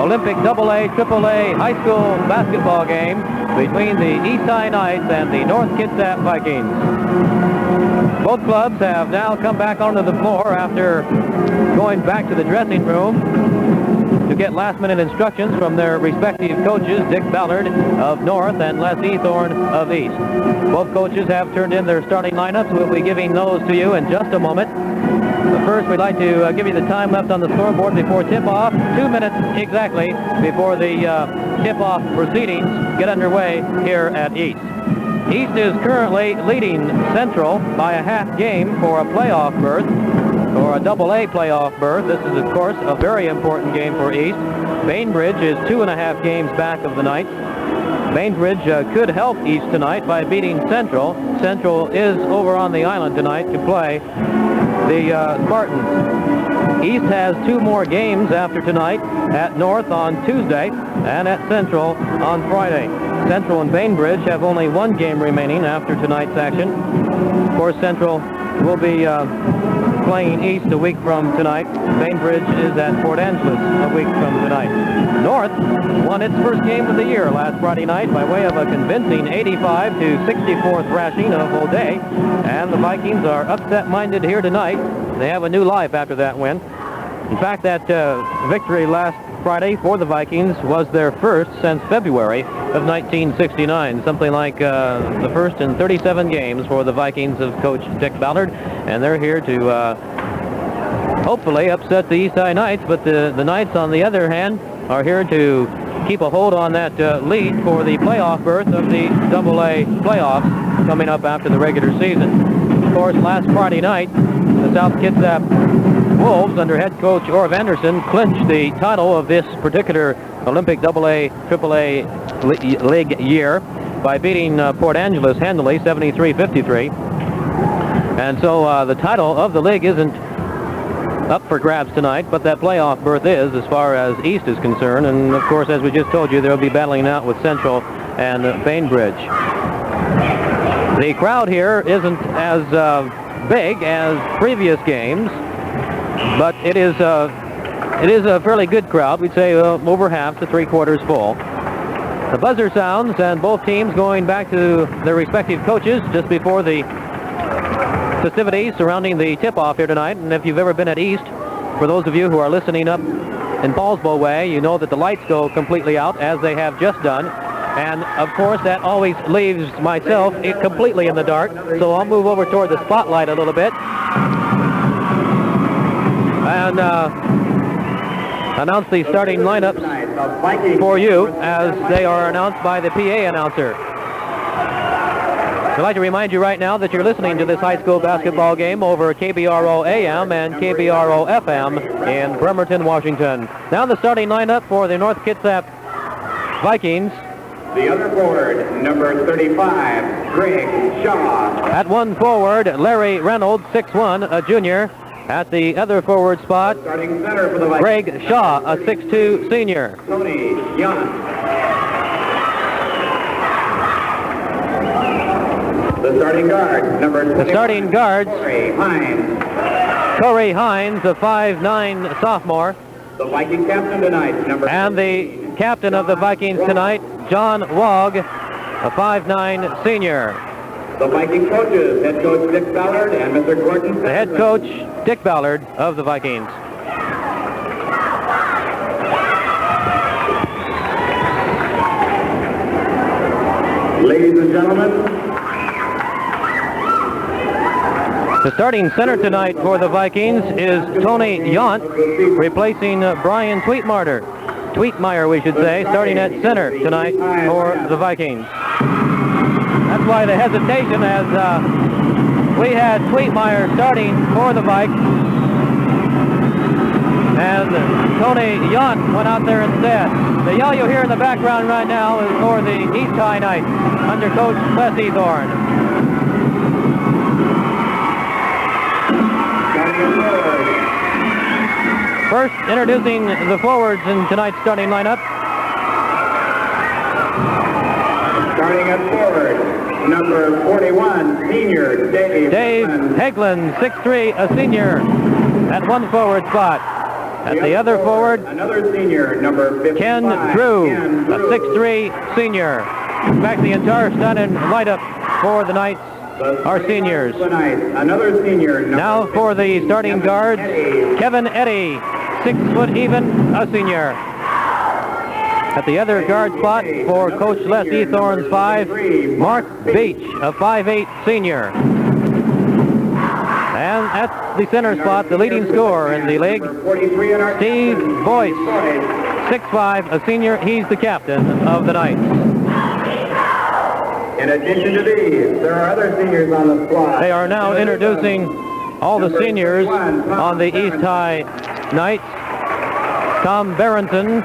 Olympic AA, AAA high school basketball game between the East High Knights and the North Kitsap Vikings. Both clubs have now come back onto the floor after going back to the dressing room to get last-minute instructions from their respective coaches, Dick Ballard of North and Les Ethorn of East. Both coaches have turned in their starting lineups. We'll be giving those to you in just a moment. But first, we'd like to give you the time left on the scoreboard before tip-off. 2 minutes exactly before the tip-off proceedings get underway here at East. East is currently leading Central by a half game for a playoff berth, or a AA playoff berth. This is, of course, a very important game for East. Bainbridge is 2.5 games back of the Knights. Bainbridge could help East tonight by beating Central. Central is over on the island tonight to play the Spartans. East has 2 more games after tonight, at North on Tuesday and at Central on Friday. Central and Bainbridge have only 1 game remaining after tonight's action. Of course, Central will be playing East a week from tonight. Bainbridge is at Port Angeles a week from tonight. North won its first game of the year last Friday night by way of a convincing 85-64 thrashing of O'Day, and the Vikings are upset-minded here tonight. They have a new life after that win. In fact, that victory last Friday for the Vikings was their first since February of 1969, something like the first in 37 games for the Vikings of Coach Dick Ballard, and they're here to hopefully upset the East High Knights, but the Knights, on the other hand, are here to keep a hold on that lead for the playoff berth of the AA playoffs coming up after the regular season. Of course, last Friday night, the South Kitsap Wolves, under head coach Orv Anderson, clinched the title of this particular Olympic AA, AAA league year by beating Port Angeles handily, 73-53. And so the title of the league isn't up for grabs tonight, but that playoff berth is, as far as East is concerned. And of course, as we just told you, they'll be battling out with Central and Bainbridge. The crowd here isn't as big as previous games, but it is a fairly good crowd. We'd say over half to 3/4 full. The buzzer sounds, and both teams going back to their respective coaches just before the festivities surrounding the tip-off here tonight. And if you've ever been at East, for those of you who are listening up in Paulsbo way, you know that the lights go completely out, as they have just done. And of course, that always leaves myself completely in the dark. So I'll move over toward the spotlight a little bit and announce the starting lineups for you as they are announced by the PA announcer. I'd like to remind you right now that you're listening to this high school basketball game over KBRO AM and KBRO FM in Bremerton, Washington. Now the starting lineup for the North Kitsap Vikings. The other forward, number 35, Greg Shaw. At one forward, Larry Reynolds, 6'1", a junior. At the other forward spot, Starting center for the Vikings, Greg Shaw, a 6'2", senior. Tony Young. The starting guard, number 21, The starting guards, Corey Hines. Corey Hines, a 5'9", sophomore. The Viking captain tonight, number And the captain of the Vikings tonight, John Wogg, a 5'9", senior. The Viking coaches, head coach Dick Ballard and Mr. Gordon. The head coach, Dick Ballard, of the Vikings. Ladies and gentlemen, The starting center tonight for the Vikings is Tony Yount, replacing Brian Tweetmeyer, we should say, starting at center tonight for the Vikings. That's why the hesitation, as we had Tweetmeyer starting for the Vikes, and Tony Yount went out there instead. The yell you hear in the background right now is for the East High Knights under coach Les Ethorn. First, introducing the forwards in tonight's starting lineup. starting at forward, number 41, senior Dave Hagelin, 6'3", a senior, at one forward spot. At the other forward, another senior, number 55. Ken Drew, a 6'3" senior. In fact, the entire starting lineup for the Knights are seniors. Another senior. Now for the starting guards, Kevin Eddy, 6 foot even, a senior. At the other guard spot for Coach Les Ethorn's 5, Mark Beach, a 5'8" senior. And at the center spot, the leading scorer in the league, Steve Boyce, 6'5", a senior. He's the captain of the Knights. In addition to these, there are other seniors on the squad. They are now introducing all the seniors on the East High Knights. Tom Bremerton,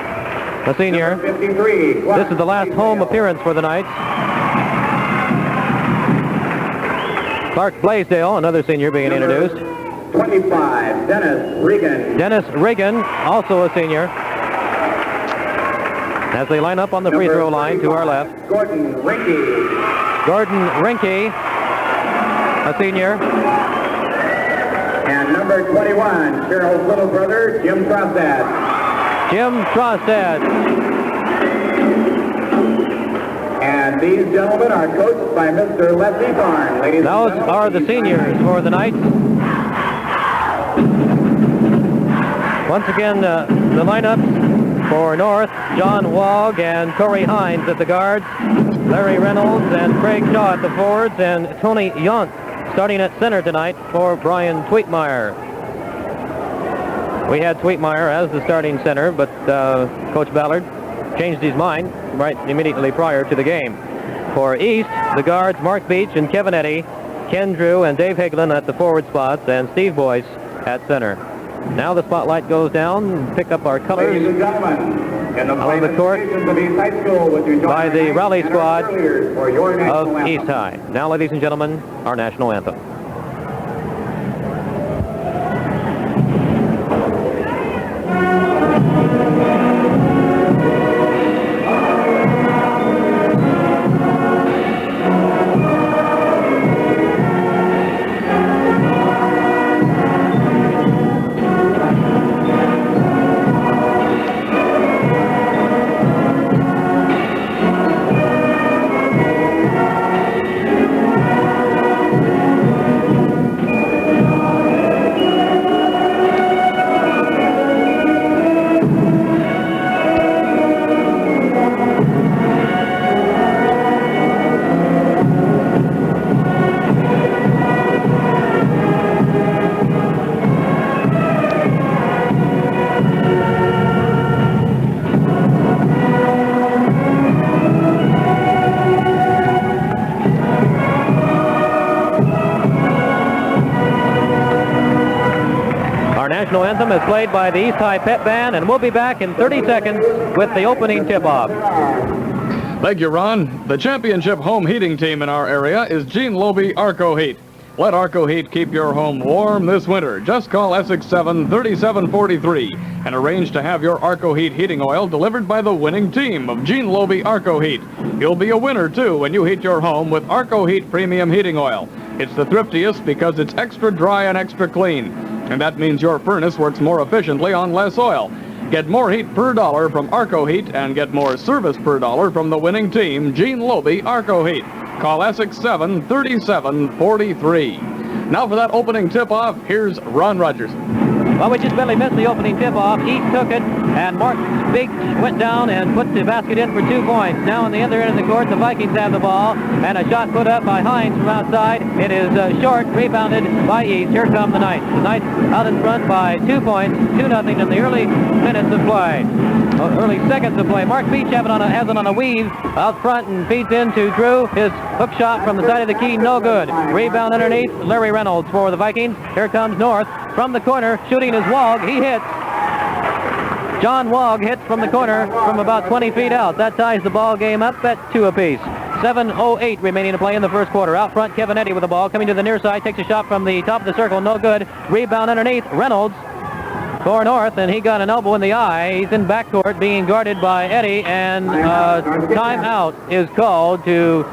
a senior. This is the last home appearance for the Knights. Clark Blaisdell, another senior, being introduced. 25, Dennis Regan. Dennis Regan, also a senior. As they line up on the free throw line to our left. Gordon Rinke. Gordon Rinke, a senior. And number 21, Cheryl's little brother, Jim Trostad. Jim Trostad. And these gentlemen are coached by Mr. Les Ethorn. Ladies Those are the seniors for the Knights. Once again, the lineup for North, John Wogg and Corey Hines at the guards, Larry Reynolds and Craig Shaw at the forwards, and Tony Yount starting at center tonight for Brian Tweetmeyer. We had Tweetmeyer as the starting center, but Coach Ballard changed his mind right immediately prior to the game. For East, the guards, Mark Beach and Kevin Eddy, Ken Drew and Dave Hagelin at the forward spots, and Steve Boyce at center. Now the spotlight goes down, pick up our colors and gentlemen, on the court by the rally squad of East High. Now, ladies and gentlemen, our national anthem. National anthem is played by the East High Pep Band, and we'll be back in 30 seconds with the opening tip-off. Thank you, Ron. The championship home heating team in our area is Gene Lobe Arco Heat. Let Arco Heat keep your home warm this winter. Just call Essex 7-3743 and arrange to have your Arco Heat heating oil delivered by the winning team of Gene Lobe Arco Heat. You'll be a winner, too, when you heat your home with Arco Heat Premium Heating Oil. It's the thriftiest because it's extra dry and extra clean. And that means your furnace works more efficiently on less oil. Get more heat per dollar from Arco Heat and get more service per dollar from the winning team, Gene Lobe Arco Heat. Call Essex 7-3743. Now for that opening tip-off, here's Ron Rogers. Well, we just barely missed the opening tip-off. East took it, and Mark Beach went down and put the basket in for 2 points. Now on the other end of the court, the Vikings have the ball, and a shot put up by Hines from outside. It is short, rebounded by East. Here come the Knights. The Knights out in front by 2 points, 2-0 in the early minutes of play. Early seconds of play. Mark Beach has it on a weave out front and feeds into Drew. His hook shot from the side of the key, no good. Rebound underneath, Larry Reynolds for the Vikings. Here comes North from the corner, shooting his Wogg. He hits. John Wogg hits from the corner from about 20 feet out. That ties the ball game up at 2 apiece. 7:08 remaining to play in the first quarter. Out front, Kevin Eddy with the ball. Coming to the near side, takes a shot from the top of the circle, no good. Rebound underneath, Reynolds for North, and he got an elbow in the eye. He's in backcourt being guarded by Eddy, and timeout is called to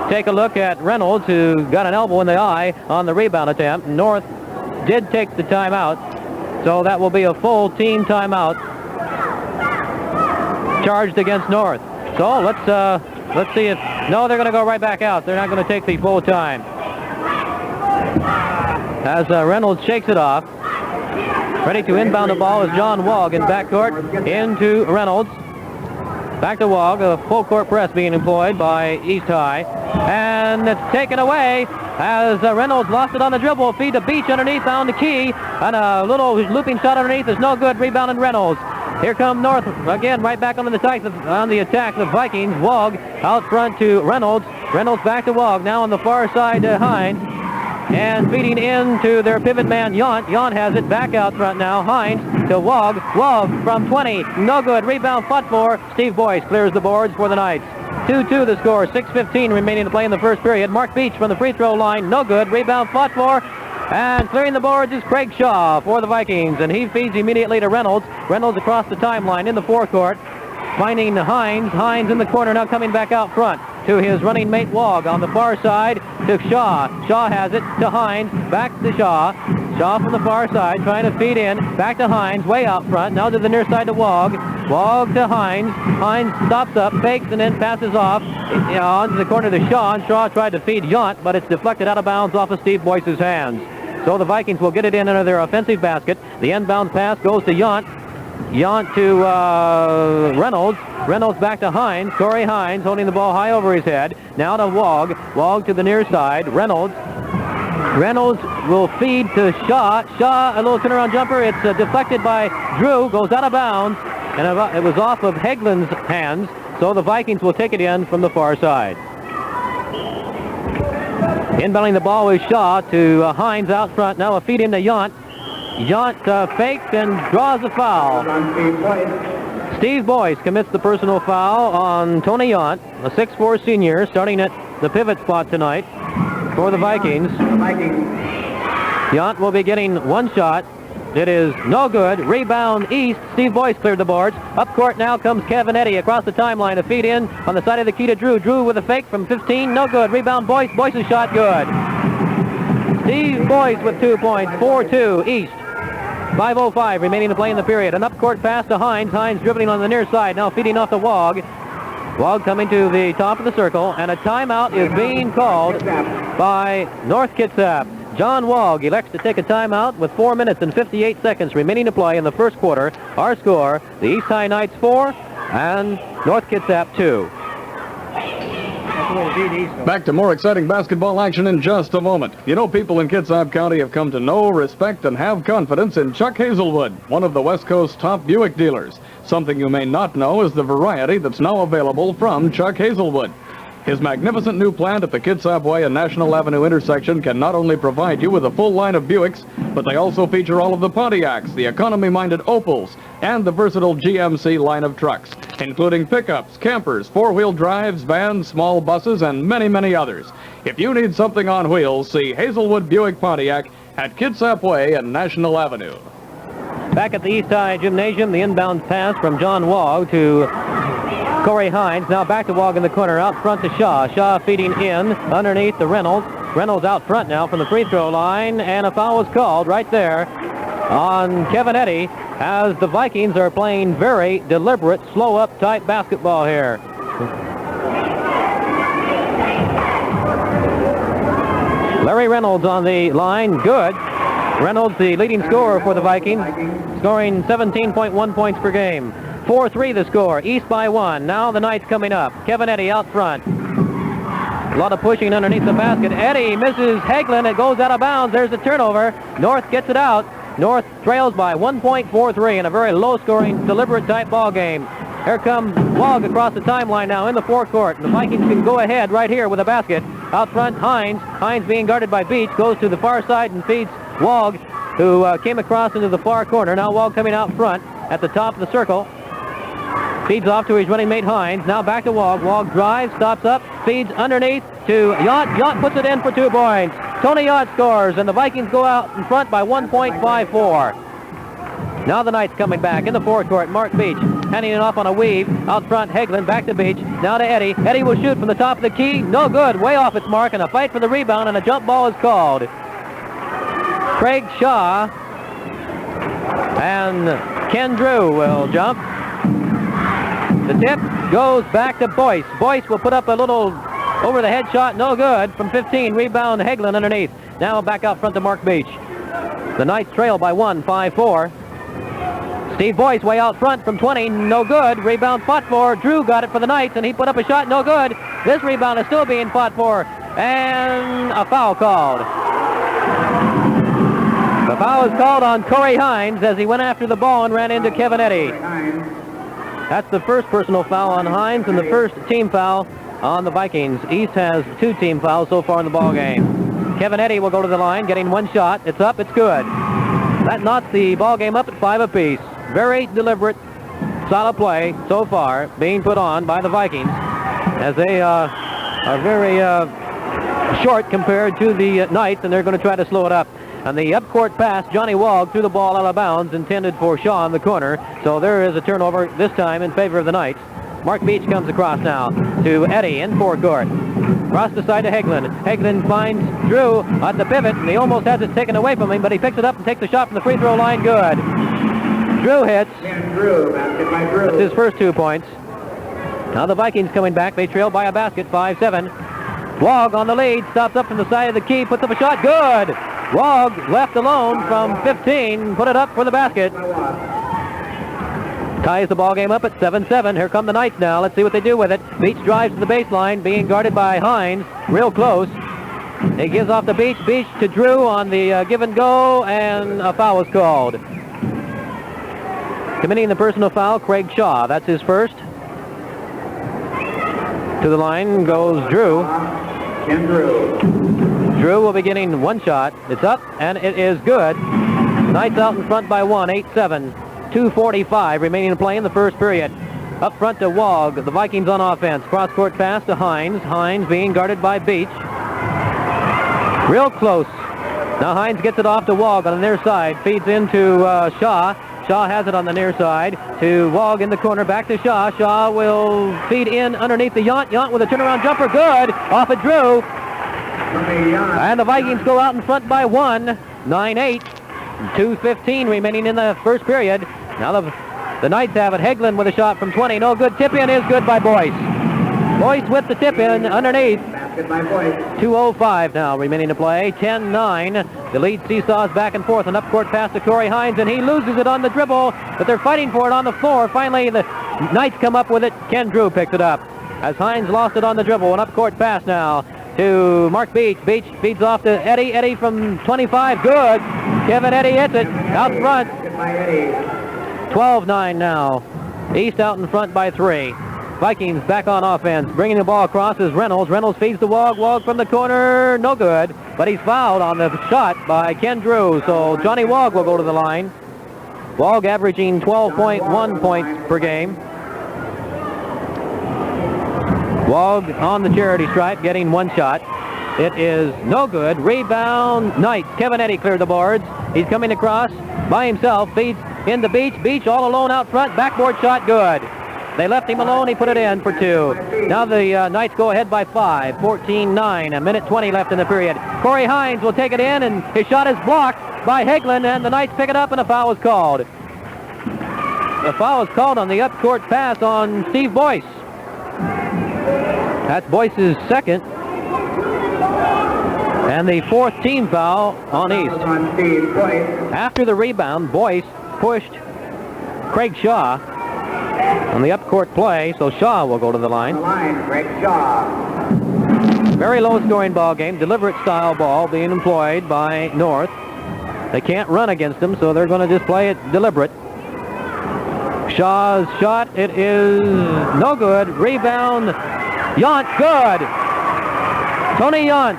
take a look at Reynolds, who got an elbow in the eye on the rebound attempt. North did take the timeout. So that will be a full team timeout charged against North. So let's see if... No, they're going to go right back out. They're not going to take the full time. As Reynolds shakes it off. Ready to inbound the ball is John Wog in backcourt. Into Reynolds. Back to Wog. A full court press being employed by East High. And it's taken away as Reynolds lost it on the dribble. Feed to Beach underneath, found the key. And a little looping shot underneath is no good. Rebound and Reynolds. Here come North again, right back on the attack. The Vikings. Wog out front to Reynolds. Reynolds back to Wog. Now on the far side to Hines. And feeding into their pivot man, Yount. Yount has it back out front now. Hines to Wog. Wog from 20. No good. Rebound fought for. Steve Boyce clears the boards for the Knights. 2-2 the score. 6:15 remaining to play in the first period. Mark Beach from the free throw line. No good. Rebound fought for. And clearing the boards is Craig Shaw for the Vikings. And he feeds immediately to Reynolds. Reynolds across the timeline in the forecourt. Finding Hines. Hines in the corner now coming back out front to his running mate Wog on the far side to Shaw. Shaw has it to Hines. Back to Shaw. Shaw from the far side trying to feed in. Back to Hines. Way out front. Now to the near side to Wog. Wog to Hines. Hines stops up, fakes, and then passes off on the corner to Shaw. And Shaw tried to feed Yount, but it's deflected out of bounds off of Steve Boyce's hands. So the Vikings will get it in under their offensive basket. The inbound pass goes to Yount. Yount to Reynolds. Reynolds back to Hines. Corey Hines holding the ball high over his head. Now to Wog. Wog to the near side. Reynolds. Reynolds will feed to Shaw. Shaw, a little turnaround jumper. It's deflected by Drew. Goes out of bounds. And it was off of Heglin's hands. So the Vikings will take it in from the far side. Inbounding the ball is Shaw to Hines out front. Now a feed into Yount. Yount fakes and draws a foul. Steve Boyce commits the personal foul on Tony Yount, a 6'4 senior, starting at the pivot spot tonight for the Vikings. Yount will be getting one shot. It is no good. Rebound East. Steve Boyce cleared the boards. Up court now comes Kevin Eddy across the timeline to feed in on the side of the key to Drew. Drew with a fake from 15. No good. Rebound Boyce. Boyce's shot good. Steve Boyce with 2 points. 4-2 East. 5:05 remaining to play in the period. An up-court pass to Hines. Hines dribbling on the near side. Now feeding off the Wog. Wog coming to the top of the circle. And a timeout is being called by North Kitsap. John Wog elects to take a timeout with 4 minutes and 58 seconds remaining to play in the first quarter. Our score, the East High Knights 4 and North Kitsap 2. Back to more exciting basketball action in just a moment. You know, people in Kitsap County have come to know, respect, and have confidence in Chuck Hazelwood, one of the West Coast's top Buick dealers. Something you may not know is the variety that's now available from Chuck Hazelwood. His magnificent new plant at the Kitsap Way and National Avenue intersection can not only provide you with a full line of Buicks, but they also feature all of the Pontiacs, the economy-minded Opals, and the versatile GMC line of trucks, including pickups, campers, four-wheel drives, vans, small buses, and many, many others. If you need something on wheels, see Hazelwood Buick Pontiac at Kitsap Way and National Avenue. Back at the East High Gymnasium, the inbound pass from John Wog to Corey Hines. Now back to Wog in the corner, out front to Shaw. Shaw feeding in underneath the Reynolds. Reynolds out front now from the free throw line, and a foul was called right there on Kevin Eddy as the Vikings are playing very deliberate, slow-up type basketball here. Larry Reynolds on the line, good. Reynolds, the leading scorer for the Vikings, scoring 17.1 points per game. 4-3 the score, East by 1. Now the Knights coming up. Kevin Eddy out front. A lot of pushing underneath the basket. Eddy misses Heglin. It goes out of bounds. There's a turnover. North gets it out. North trails by 1.43 in a very low-scoring, deliberate type ball game. Here comes Wog across the timeline now in the forecourt. The Vikings can go ahead right here with a basket. Out front, Hines. Hines being guarded by Beach. Goes to the far side and feeds Wog, who came across into the far corner. Now Wog coming out front at the top of the circle. Feeds off to his running mate Hines. Now back to Wog. Wog drives, stops up, feeds underneath to Yount. Yount puts it in for 2 points. Tony Yount scores, and the Vikings go out in front by 1.54. Now the Knights coming back in the forecourt. Mark Beach handing it off on a weave. Out front, Heglin back to Beach. Now to Eddy. Eddy will shoot from the top of the key. No good. Way off its mark, and a fight for the rebound, and a jump ball is called. Craig Shaw And Ken Drew will jump. The tip goes back to Boyce. Boyce will put up a little over-the-head shot, no good, from 15. Rebound Hagelin underneath. Now back out front to Mark Beach. The Knights trail by 1, 5-4. Steve Boyce way out front from 20, no good. Rebound fought for. Drew got it for the Knights, and he put up a shot, no good. This rebound is still being fought for, and a foul called. The foul is called on Corey Hines as he went after the ball and ran into Kevin Eddy. That's the first personal foul on Hines and the first team foul on the Vikings. East has 2 team fouls so far in the ball game. Kevin Eddy will go to the line, getting 1 shot. It's up, it's good. That knots the ball game up at 5 apiece. Very deliberate, solid play so far being put on by the Vikings as they are very short compared to the Knights, and they're going to try to slow it up. On the up-court pass, Johnny Wog threw the ball out of bounds, intended for Shaw in the corner. So there is a turnover this time in favor of the Knights. Mark Beach comes across now to Eddy in forecourt. Across the side to Hagelin. Hagelin finds Drew at the pivot, and he almost has it taken away from him, but he picks it up and takes the shot from the free throw line. Good. Drew hits. Drew, basket by Drew. That's his first 2 points. Now the Vikings coming back. They trail by a basket, 5-7. Wog on the lead, stops up from the side of the key, puts up a shot. Good. Wog left alone from 15, put it up for the basket. Ties the ball game up at 7-7. Here come the Knights now. Let's see what they do with it. Beach drives to the baseline, being guarded by Hines, real close. He gives off the Beach. Beach to Drew on the give and go, and a foul is called. Committing the personal foul, Craig Shaw. That's his first. To the line goes Drew. Ken Drew. Drew will be getting 1 shot. It's up, and it is good. Knights out in front by 1, 8-7. 2:45 remaining to play in the first period. Up front to Wog. The Vikings on offense. Cross-court pass to Hines. Hines being guarded by Beach. Real close. Now Hines gets it off to Wog on the near side. Feeds into Shaw. Shaw has it on the near side to Wog in the corner. Back to Shaw. Shaw will feed in underneath the Yount. Yount with a turnaround jumper. Good. Off at Drew. And the Vikings go out in front by 1. 9-8. 2:15 remaining in the first period. Now the Knights have it. Hagelin with a shot from 20. No good. Tip-in is good by Boyce. Boyce with the tip-in underneath. 2:05 now remaining to play. 10-9. The lead seesaws back and forth. An up-court pass to Corey Hines, and he loses it on the dribble, but they're fighting for it on the floor. Finally, the Knights come up with it. Ken Drew picks it up. As Hines lost it on the dribble. An up-court pass now to Mark Beach. Beach feeds off to Eddy. Eddy from 25. Good. Kevin Eddy hits it out front. 12-9 now. East out in front by 3. Vikings back on offense. Bringing the ball across is Reynolds. Reynolds feeds to Wog. Wog from the corner. No good. But he's fouled on the shot by Ken Drew. So Johnny Wog will go to the line. Wog averaging 12.1 points per game. Wog on the charity stripe, getting 1 shot. It is no good. Rebound, Knights. Kevin Eddy cleared the boards. He's coming across by himself. Feeds in the Beach. Beach all alone out front. Backboard shot, good. They left him alone. He put it in for 2. Now the Knights go ahead by 5. 14-9. 1:20 left in the period. Corey Hines will take it in, and his shot is blocked by Hagelin, and the Knights pick it up, and a foul is called. The foul is called on the up-court pass on Steve Boyce. That's Boyce's second. And the 4th team foul on East. After the rebound, Boyce pushed Craig Shaw on the up-court play, so Shaw will go to the line. Craig Shaw. Very low-scoring ball game, deliberate style ball being employed by North. They can't run against them, so they're going to just play it deliberate. Shaw's shot, it is no good. Rebound, Yount, good. Tony Yount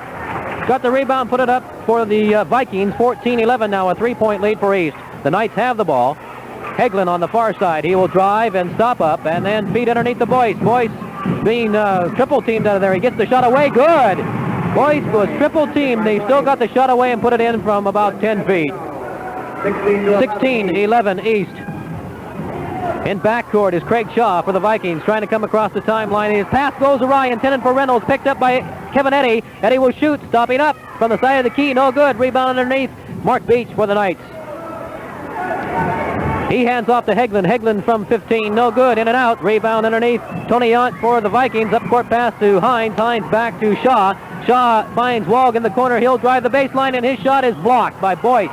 got the rebound, put it up for the Vikings. 14-11 now, a 3-point lead for East. The Knights have the ball. Hagelin on the far side. He will drive and stop up and then feed underneath the Boyce. Boyce being triple teamed out of there. He gets the shot away. Good. Boyce was triple teamed. They still got the shot away and put it in from about 10 feet. 16-11 East. In backcourt is Craig Shaw for the Vikings, trying to come across the timeline. His pass goes awry, intended for Reynolds, picked up by Kevin Eddy. Eddy will shoot, stopping up from the side of the key. No good. Rebound underneath. Mark Beach for the Knights. He hands off to Hegland. Hegland from 15, no good. In and out. Rebound underneath. Tony Yount for the Vikings. Up court pass to Hines. Hines back to Shaw. Shaw finds Wog in the corner. He'll drive the baseline, and his shot is blocked by Boyce.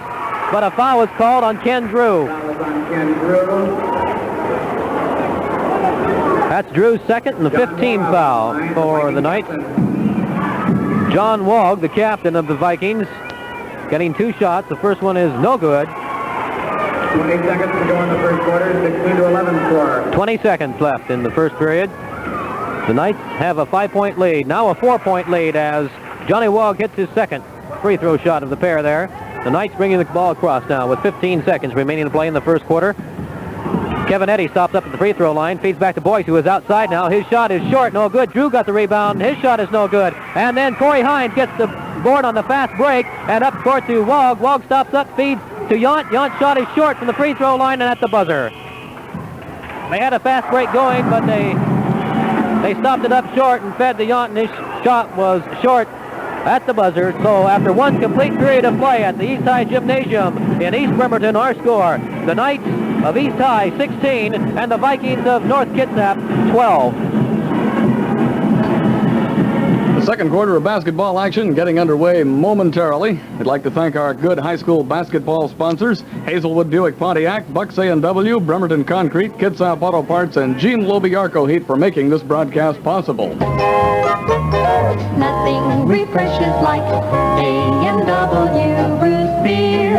But a foul is called on Ken Drew. That's Drew's second and the 15th foul for the Knights. John Wog, the captain of the Vikings, getting 2 shots. The first one is no good. 20 seconds to go in the first quarter, 16-11 score. 20 seconds left in the first period. The Knights have a 5-point lead, now a 4-point lead as Johnny Wog hits his second free throw shot of the pair there. The Knights bringing the ball across now with 15 seconds remaining to play in the first quarter. Kevin Eddy stops up at the free throw line, feeds back to Boyce, who is outside now. His shot is short, no good. Drew got the rebound. His shot is no good. And then Corey Hines gets the board on the fast break, and up court to Wog. Wog stops up, feeds to Yount. Yount's shot is short from the free throw line and at the buzzer. They had a fast break going, but they stopped it up short and fed to Yount, and his shot was short at the buzzer. So after one complete period of play at the East High Gymnasium in East Bremerton, our score, the Knights of East High 16 and the Vikings of North Kitsap 12. The second quarter of basketball action getting underway momentarily. We'd like to thank our good high school basketball sponsors, Hazelwood Buick Pontiac, Bucks A&W, Bremerton Concrete, Kitsap Auto Parts, and Gene Lobe Arco Heat for making this broadcast possible. Nothing refreshes like A&W root beer.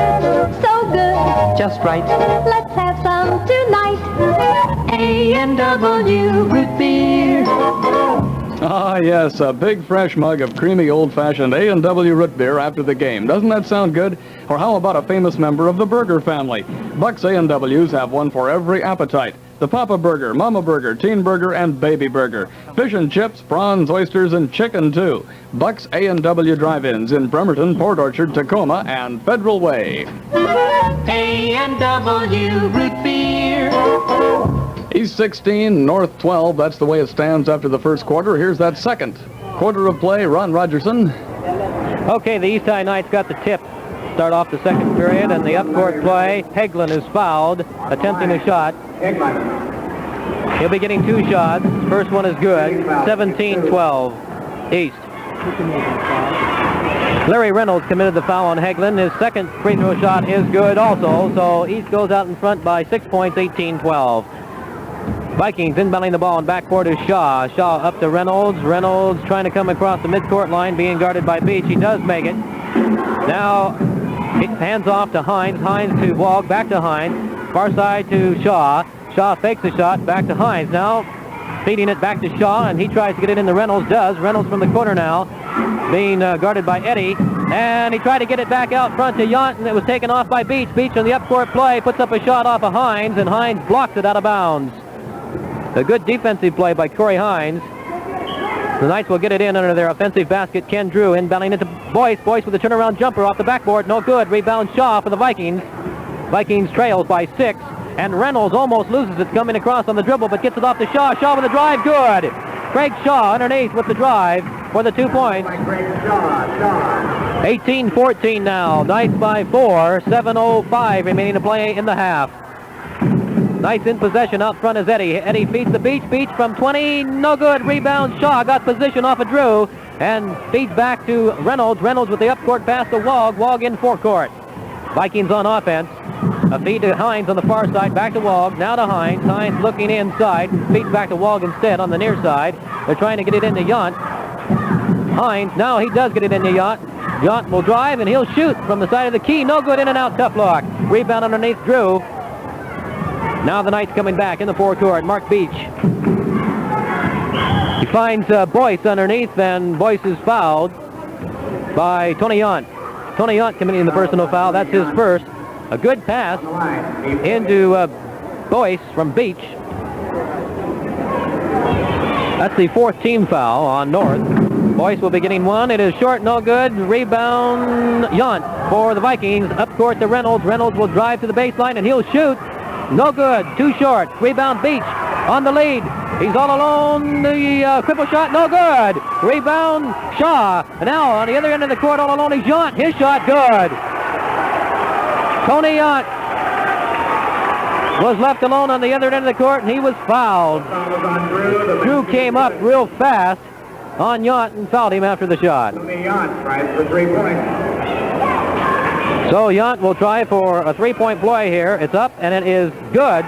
So good, Just right. let's have some tonight. A&W root beer. Ah, yes, a big fresh mug of creamy old-fashioned A&W root beer after the game. Doesn't that sound good? Or how about a famous member of the burger family? Bucks A&Ws have one for every appetite. The Papa Burger, Mama Burger, Teen Burger, and Baby Burger. Fish and chips, prawns, oysters, and chicken, too. Bucks A&W Drive-Ins in Bremerton, Port Orchard, Tacoma, and Federal Way. A&W root beer. East 16, North 12. That's the way it stands after the first quarter. Here's that second quarter of play. Ron Rogerson. Okay, the East High Knights got the tip. Start off the second period, and the up-court play. Hegland is fouled, attempting a shot. He'll be getting 2 shots. First one is good. 17-12, East. Larry Reynolds committed the foul on Hegland. His second free throw shot is good also, so East goes out in front by 6 points, 18-12. Vikings inbounding the ball, and backcourt is Shaw. Shaw up to Reynolds. Reynolds trying to come across the midcourt line, being guarded by Beach. He does make it. Now, hands off to Hines. Hines to Wog, back to Hines. Far side to Shaw. Shaw fakes the shot, back to Hines. Now, feeding it back to Shaw, and he tries to get it into Reynolds. Does. Reynolds from the corner now, being guarded by Eddy. And he tried to get it back out front to Yount, and it was taken off by Beach. Beach on the up-court play puts up a shot off of Hines, and Hines blocks it out of bounds. A good defensive play by Corey Hines. The Knights will get it in under their offensive basket. Ken Drew inbounding into Boyce. Boyce with a turnaround jumper off the backboard. No good. Rebound Shaw for the Vikings. Vikings trails by 6. And Reynolds almost loses it coming across on the dribble, but gets it off to Shaw. Shaw with a drive. Good. Craig Shaw underneath with the drive for the 2 points. 18-14 now. Knights by 4. 7:05 remaining to play in the half. Knights in possession. Out front is Eddy. Eddy feeds the Beach. Beach from 20. No good. Rebound. Shaw got position off of Drew and feeds back to Reynolds. Reynolds with the up-court pass to Wog. Wog in forecourt. Vikings on offense. A feed to Hines on the far side. Back to Wog. Now to Hines. Hines looking inside. Feeds back to Wog instead on the near side. They're trying to get it into Yount. Hines. Now he does get it into Yount. Yount will drive and he'll shoot from the side of the key. No good. In and out. Tough block. Rebound underneath Drew. Now the Knights coming back in the forecourt. Mark Beach. He finds Boyce underneath, and Boyce is fouled by Tony Yount. Tony Yount committing the personal foul. That's his first. A good pass into Boyce from Beach. That's the 4th team foul on North. Boyce will be getting 1. It is short, no good. Rebound Yount for the Vikings. Up court to Reynolds. Reynolds will drive to the baseline, and he'll shoot. No good. Too short. Rebound Beach on the lead. He's all alone. The cripple shot. No good. Rebound Shaw. And now on the other end of the court all alone is Yount. His shot good. Tony Yount was left alone on the other end of the court, and he was fouled. Foul was on Drew. Drew came up real fast on Yount and fouled him after the shot. Yount tries for 3 points. So Yount will try for a three-point play here. It's up, and it is good.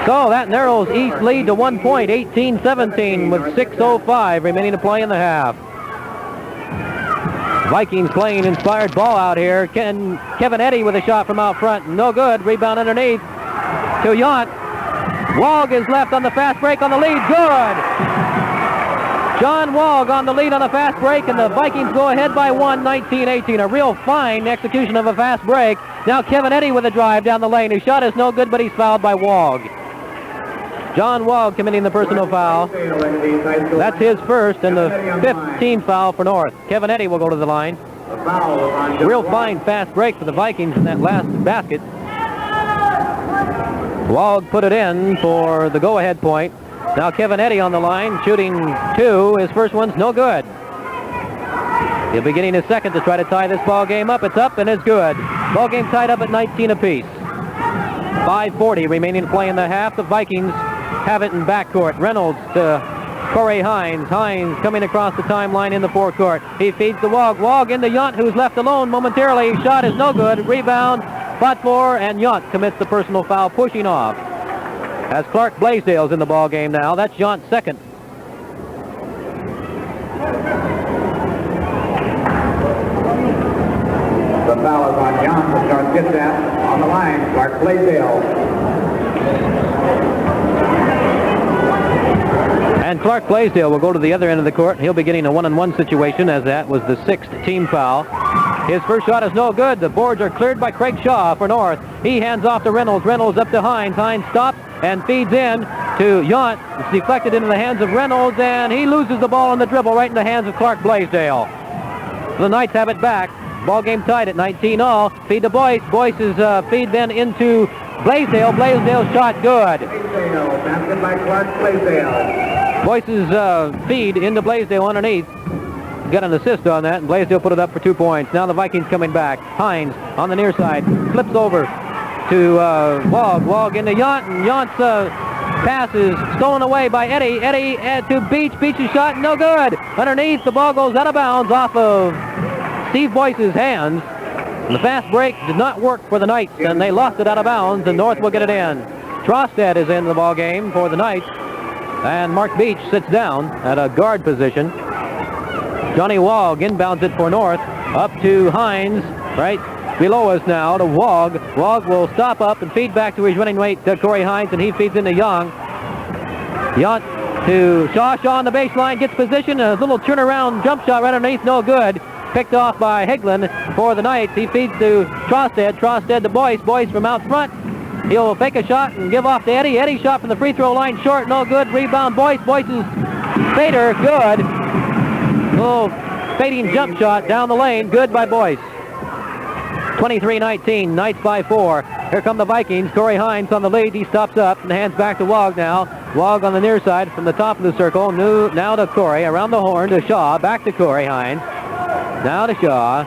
So that narrows East lead to 1 point, 18-17, with 6:05 remaining to play in the half. Vikings playing inspired ball out here. Kevin Eddy with a shot from out front. No good. Rebound underneath to Yount. Wog is left on the fast break on the lead. Good. John Wog on the lead on a fast break, and the Vikings go ahead by 1, 19-18. A real fine execution of a fast break. Now Kevin Eddy with a drive down the lane. His shot is no good, but he's fouled by Wog. John Wog committing the personal foul. That's his first and the 5th team foul for North. Kevin Eddy will go to the line. Real fine fast break for the Vikings in that last basket. Wog put it in for the go-ahead point. Now Kevin Eddy on the line, shooting 2. His first one's no good. He'll be getting his second to try to tie this ball game up. It's up and it's good. Ball game tied up at 19 apiece. 5:40 remaining to play in the half. The Vikings have it in backcourt. Reynolds to Corey Hines. Hines coming across the timeline in the forecourt. He feeds the Wog. Wog into Yount, who's left alone momentarily. Shot is no good. Rebound, fought for, and Yount commits the personal foul, pushing off. As Clark Blaisdell's in the ball game now. That's Yount's second. The foul is on Yount for North Kitsap. On the line, Clark Blaisdell. And Clark Blaisdell will go to the other end of the court. He'll be getting a 1-on-1 situation, as that was the 6th team foul. His first shot is no good. The boards are cleared by Craig Shaw for North. He hands off to Reynolds. Reynolds up to Hines. Hines stops and feeds in to Yount. It's deflected into the hands of Reynolds, and he loses the ball on the dribble right in the hands of Clark Blaisdell. The Knights have it back. Ball game tied at 19-all. Feed to Boyce. Boyce's feed then into Blaisdell. Blaisdell's shot good. Blaisdell, basket by Clark Blaisdell. Boyce's feed into Blaisdell underneath. Got an assist on that, and Blaisdell put it up for 2 points. Now the Vikings coming back. Hines on the near side. Flips over to Wog. Wog into Yount, and Yount's pass is stolen away by Eddy. Eddy to Beach. Beach's shot, no good. Underneath, the ball goes out of bounds off of Steve Boyce's hands. And the fast break did not work for the Knights, and they lost it out of bounds, and North will get it in. Trostad is in the ball game for the Knights, and Mark Beach sits down at a guard position. Johnny Wog inbounds it for North, up to Hines, right below us now to Wog. Wog will stop up and feed back to his running mate, Corey Hines, and he feeds into Young. Yount to Shaw. Shaw on the baseline, gets position, a little turnaround jump shot right underneath, no good. Picked off by Hegland for the Knights. He feeds to Trostad. Trostad to Boyce. Boyce from out front. He'll fake a shot and give off to Eddy. Eddy shot from the free throw line, short, no good. Rebound Boyce. Boyce's fader, good. Little fading jump shot down the lane, good by Boyce. 23-19, Knights by 4. Here come the Vikings. Corey Hines on the lead. He stops up and hands back to Wog now. Wog on the near side from the top of the circle. Now to Corey, around the horn to Shaw. Back to Corey Hines. Now to Shaw.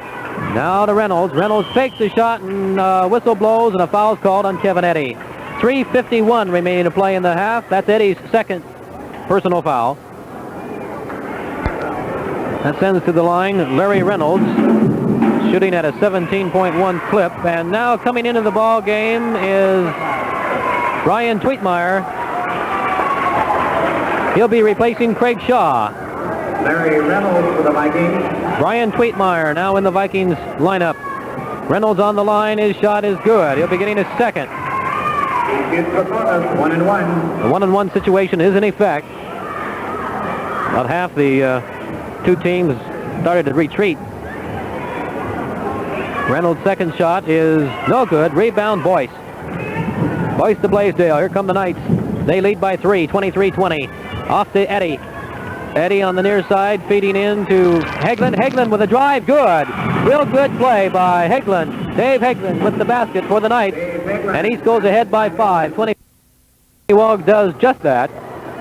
Now to Reynolds. Reynolds fakes the shot, and whistle blows, and a foul's called on Kevin Eddy. 3:51 remaining to play in the half. That's Eddy's second personal foul. That sends to the line Larry Reynolds, shooting at a 17.1 clip. And now coming into the ball game is Brian Tweetmeyer. He'll be replacing Craig Shaw. Larry Reynolds for the Vikings. Brian Tweetmeyer now in the Vikings lineup. Reynolds on the line. His shot is good. He'll be getting his second. He gets the bonus, 1-1. The 1-on-1 situation is in effect. About half the two teams started to retreat. Reynolds' second shot is no good. Rebound Boyce. Boyce to Blaisdell. Here come the Knights. They lead by 3, 23-20. Off to Eddy. Eddy on the near side, feeding in to Hegland. Hegland with a drive, good. Real good play by Hegland. Dave Hegland with the basket for the Knights. And East goes ahead by 5. 20 Wog does just that.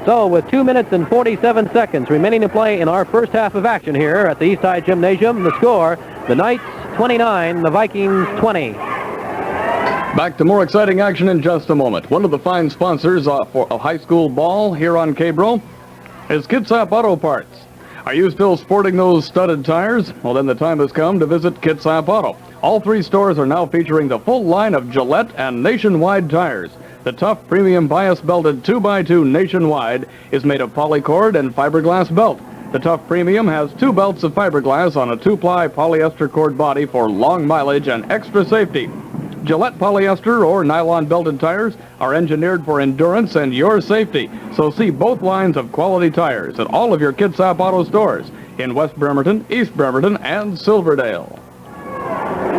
So with 2 minutes and 47 seconds remaining to play in our first half of action here at the Eastside Gymnasium, the score, the Knights 29, the Vikings 20. Back to more exciting action in just a moment. One of the fine sponsors of high school ball here on Cabro is Kitsap Auto Parts. Are you still sporting those studded tires? Well, then the time has come to visit Kitsap Auto. All 3 stores are now featuring the full line of Gillette and Nationwide tires. The tough premium bias belted 2x2 Nationwide is made of polycord and fiberglass belt. The tough premium has 2 belts of fiberglass on a 2-ply polyester cord body for long mileage and extra safety. Gillette polyester or nylon belted tires are engineered for endurance and your safety. So see both lines of quality tires at all of your Kitsap Auto stores in West Bremerton, East Bremerton, and Silverdale.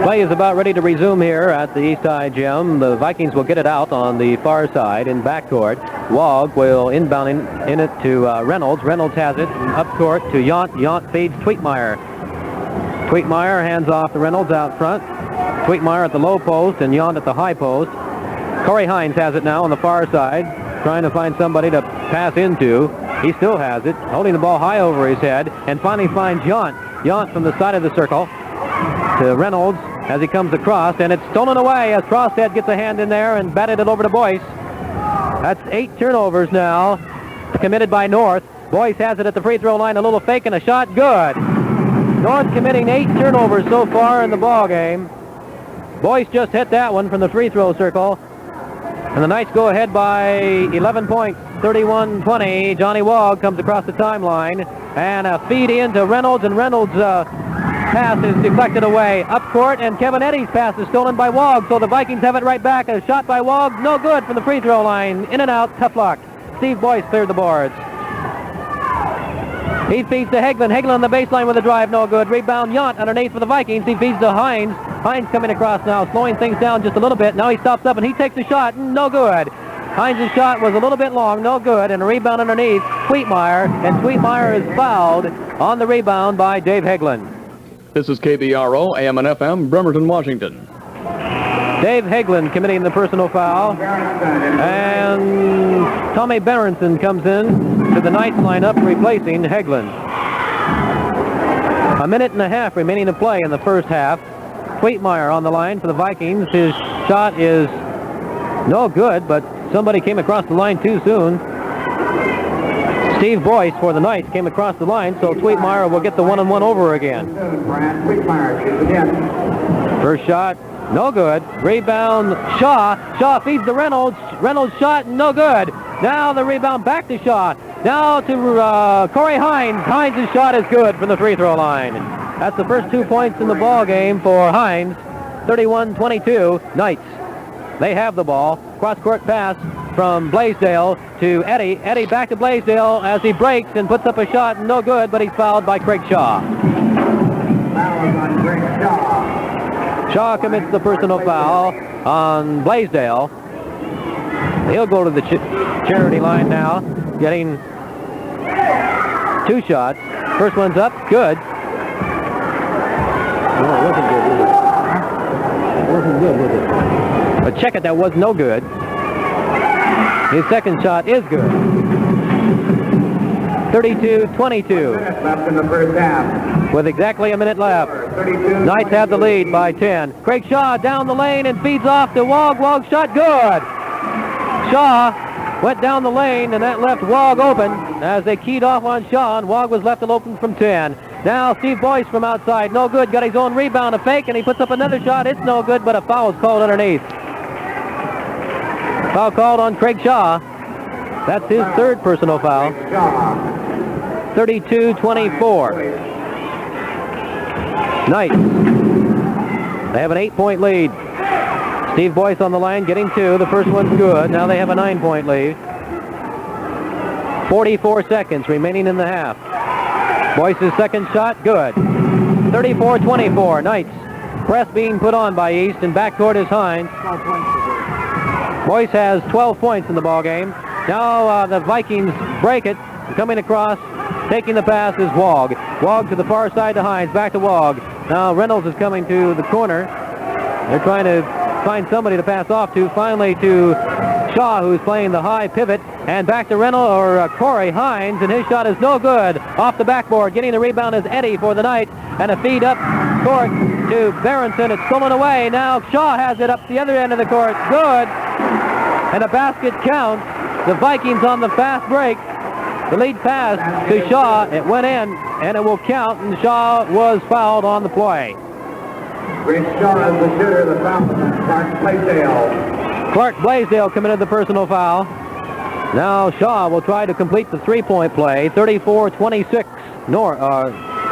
Play is about ready to resume here at the East Side Gym. The Vikings will get it out on the far side in backcourt. Wog will inbound in it to Reynolds. Reynolds has it up court to Yount. Yount feeds Tweetmeyer. Tweetmeyer hands off to Reynolds out front. Tweetmeyer at the low post and Yount at the high post. Corey Hines has it now on the far side, trying to find somebody to pass into. He still has it, holding the ball high over his head, and finally finds Yount. Yount from the side of the circle to Reynolds as he comes across, and it's stolen away as Crosstead gets a hand in there and batted it over to Boyce. That's 8 turnovers now committed by North. Boyce has it at the free throw line, a little fake and a shot, good. North committing 8 turnovers so far in the ball game. Boyce just hit that one from the free throw circle, and the Knights go ahead by 11 points, 31-20. Johnny Wog comes across the timeline, and a feed into Reynolds, and Reynolds' pass is deflected away up court, and Kevin Eddy's pass is stolen by Wog, so the Vikings have it right back. A shot by Wog, no good from the free throw line. In and out, tough luck. Steve Boyce cleared the boards. He feeds to Hagelin. Hagelin on the baseline with a drive, no good. Rebound Yount underneath for the Vikings. He feeds to Hines. Hines coming across now, slowing things down just a little bit. Now he stops up and he takes a shot, no good. Hines' shot was a little bit long, no good, and a rebound underneath Tweetmeyer, and Tweetmeyer is fouled on the rebound by Dave Hagelin. This is KBRO, AM and FM, Bremerton, Washington. Dave Hagelin committing the personal foul, and Tommy Berenson comes in to the Knights lineup replacing Hagelin. A minute and a half remaining to play in the first half. Tweetmeyer on the line for the Vikings. His shot is no good, but somebody came across the line too soon. Steve Boyce for the Knights came across the line, so Tweetmeyer will get the one-on-one over again. First shot, no good. Rebound, Shaw. Shaw feeds to Reynolds. Reynolds' shot, no good. Now the rebound back to Shaw. Now to Corey Hines. Hines' shot is good from the free throw line. That's the first 2 points in the ball game for Hines. 31-22, Knights. They have the ball. Cross-court pass from Blaisdell to Eddy. Eddy back to Blaisdell as he breaks and puts up a shot. No good, but he's fouled by Craig Shaw. Foul on Craig Shaw. Shaw commits the personal foul on Blaisdell. He'll go to the charity line now, getting 2 shots. First one's up, good. No, it wasn't good, was it? It wasn't good, was it? But check it, that was no good. His second shot is good. 32-22. Minutes left in the first half. With exactly a minute left. Knights have the lead by 10. Craig Shaw down the lane and feeds off to Wog. Wog shot good. Shaw went down the lane and that left Wog open as they keyed off on Shaw, and Wog was left open from 10. Now Steve Boyce from outside, no good, got his own rebound, a fake, and he puts up another shot. It's no good, but a foul is called underneath. Foul called on Craig Shaw. That's his third personal foul. 32-24. Knights. They have an 8-point lead. Steve Boyce on the line, getting 2. The first one's good. Now they have a 9-point lead. 44 seconds remaining in the half. Boyce's second shot, good. 34-24, Knights. Press being put on by East, and backcourt is Hines. Boyce has 12 points in the ball game. Now the Vikings break it. Coming across, taking the pass is Wog. Wog to the far side to Hines, back to Wog. Now Reynolds is coming to the corner. They're trying to find somebody to pass off to. Finally to Shaw, who's playing the high pivot, and back to Reynolds or Corey Hines, and his shot is no good. Off the backboard, getting the rebound is Eddy for the Knights, and a feed up court to Bremerton. It's stolen away. Now Shaw has it up the other end of the court. Good. And a basket counts. The Vikings on the fast break. The lead pass to Shaw. It went in, and it will count, and Shaw was fouled on the play. Rick Shaw is the shooter. The foul on Clark Blaisdell. Clark Blaisdell committed the personal foul. Now Shaw will try to complete the three-point play. 34-26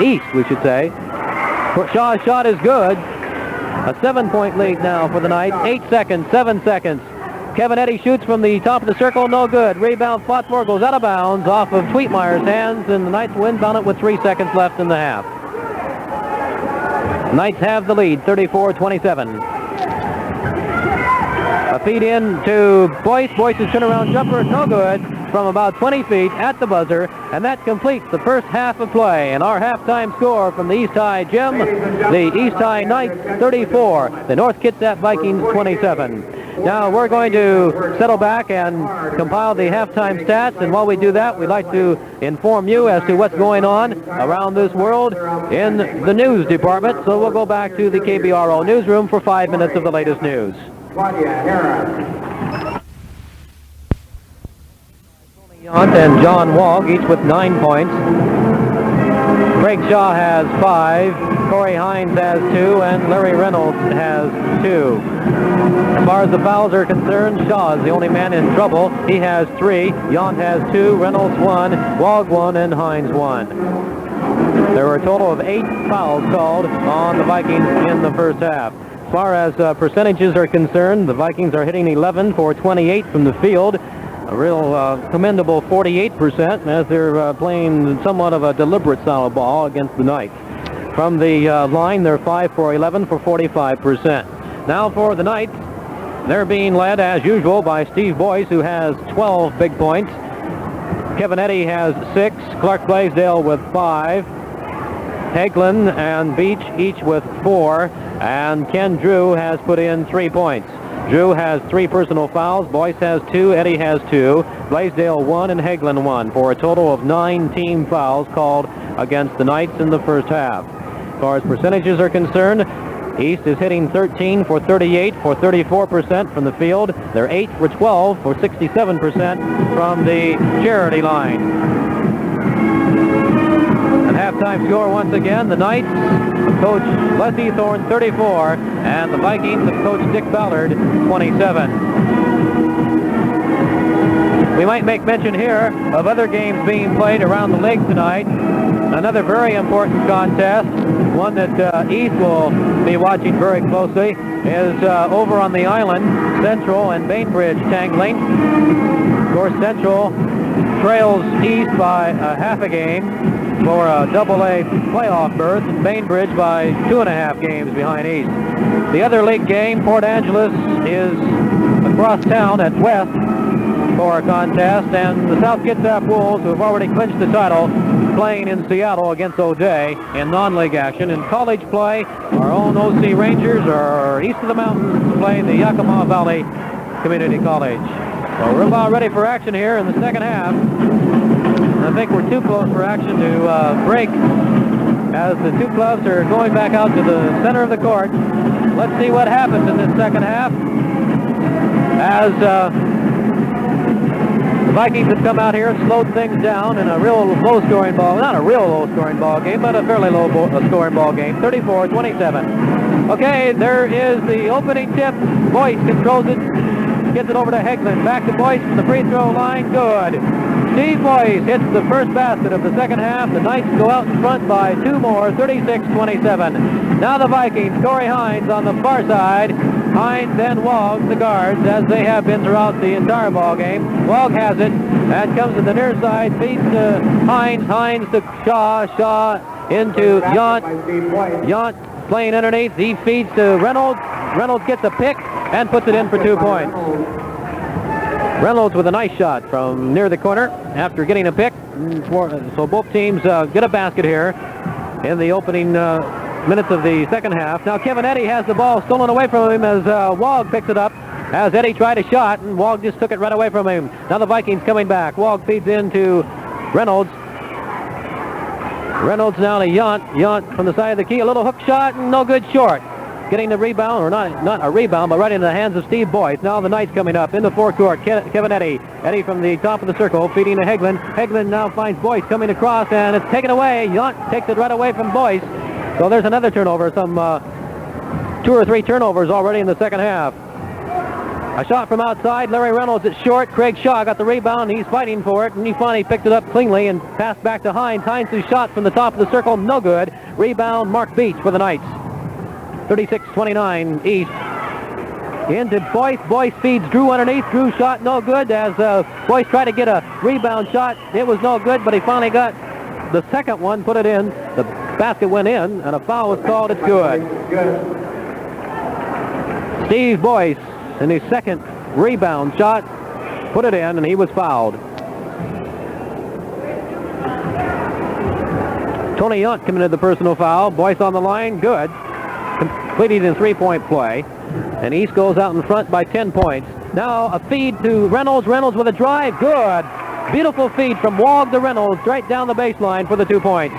east, we should say. Shaw's shot is good. A 7-point lead now for the Knights. 8 seconds, 7 seconds. Kevin Eddy shoots from the top of the circle, no good. Rebound fought for, goes out of bounds off of Tweetmeyer's hands, and the Knights will inbound it with 3 seconds left in the half. Knights have the lead, 34-27. A feed in to Boyce. Boyce's turnaround jumper, no good, from about 20 feet at the buzzer, and that completes the first half of play. And our halftime score from the East High Gym, the East High Knights 34, the North Kitsap Vikings 27. Now we're going to settle back and compile the halftime stats, and while we do that, we'd like to inform you as to what's going on around this world in the news department. So we'll go back to the KBRO newsroom for 5 minutes of the latest news. Yount and John Wogg, each with 9 points. Craig Shaw has 5, Corey Hines has 2, and Larry Reynolds has 2. As far as the fouls are concerned, Shaw is the only man in trouble. He has 3, Yount has 2, Reynolds 1, Wogg 1, and Hines 1. There were a total of 8 fouls called on the Vikings in the first half. As far as percentages are concerned, the Vikings are hitting 11 for 28 from the field. A real commendable 48%, as they're playing somewhat of a deliberate style of ball against the Knights. From the line, they're 5 for 11 for 45%. Now for the Knights, they're being led, as usual, by Steve Boyce, who has 12 big points. Kevin Eddy has 6, Clark Blaisdell with 5, Hagelin and Beach each with 4, and Ken Drew has put in 3 points. Drew has 3 personal fouls, Boyce has 2, Eddy has 2, Blaisdell 1, and Hagelin 1, for a total of 9 team fouls called against the Knights in the first half. As far as percentages are concerned, East is hitting 13 for 38 for 34% from the field. They're 8 for 12 for 67% from the charity line. And halftime score once again, the Knights, Coach Leslie Thorne 34, and the Vikings of Coach Dick Ballard 27. We might make mention here of other games being played around the league tonight. Another very important contest, one that East will be watching very closely, is over on the island, Central and Bainbridge tangling. Of course, Central trails East by a half a game for a AA playoff berth, and Bainbridge by 2.5 games behind East. The other league game, Port Angeles, is across town at West for a contest, and the South Kitsap Wolves, who have already clinched the title, playing in Seattle against O'Day in non-league action. In college play, our own OC Rangers are east of the mountains to play the Yakima Valley Community College. So we're about ready for action here in the second half. I think we're too close for action to break, as the two clubs are going back out to the center of the court. Let's see what happens in this second half, as the Vikings have come out here and slowed things down in a real low-scoring ball, not a real low-scoring ball game, but a fairly low-scoring ball game, 34-27. Okay, there is the opening tip. Boyce controls it, gets it over to Hagelin. Back to Boyce from the free throw line. Good. Steve Boyce hits the first basket of the second half. The Knights go out in front by 2 more, 36-27. Now the Vikings, Corey Hines on the far side. Hines and Wogg, the guards, as they have been throughout the entire ball game. Wogg has it, and comes to the near side, feeds to Hines, Hines to Shaw, Shaw into Yount. Yount playing underneath, he feeds to Reynolds. Reynolds gets a pick and puts it in for 2 points. Reynolds with a nice shot from near the corner after getting a pick. So both teams get a basket here in the opening minutes of the second half. Now Kevin Eddy has the ball stolen away from him as Wogg picks it up. As Eddy tried a shot, and Wogg just took it right away from him. Now the Vikings coming back. Wogg feeds into Reynolds. Reynolds now to Yount. Yount from the side of the key. A little hook shot, no good short. Getting the rebound, or not a rebound, but right into the hands of Steve Boyce. Now the Knights coming up in the forecourt. Kevin Eddy. Eddy from the top of the circle, feeding to Hegland. Hegland now finds Boyce coming across, and it's taken away. Yount takes it right away from Boyce. So there's another turnover. Some 2 or 3 turnovers already in the second half. A shot from outside. Larry Reynolds, it's short. Craig Shaw got the rebound. He's fighting for it, and he finally picked it up cleanly and passed back to Hines. Hines' shot from the top of the circle, no good. Rebound, Mark Beach for the Knights. 36-29 East. Into Boyce. Boyce feeds Drew underneath. Drew shot no good as Boyce tried to get a rebound shot. It was no good, but he finally got the second one, put it in. The basket went in, and a foul was called. It's good. Steve Boyce, in his second rebound shot, put it in, and he was fouled. Tony Yount coming into the personal foul. Boyce on the line, good. Completed in three-point play. And East goes out in front by 10 points. Now a feed to Reynolds. Reynolds with a drive, good. Beautiful feed from Wog to Reynolds, right down the baseline for the 2 points.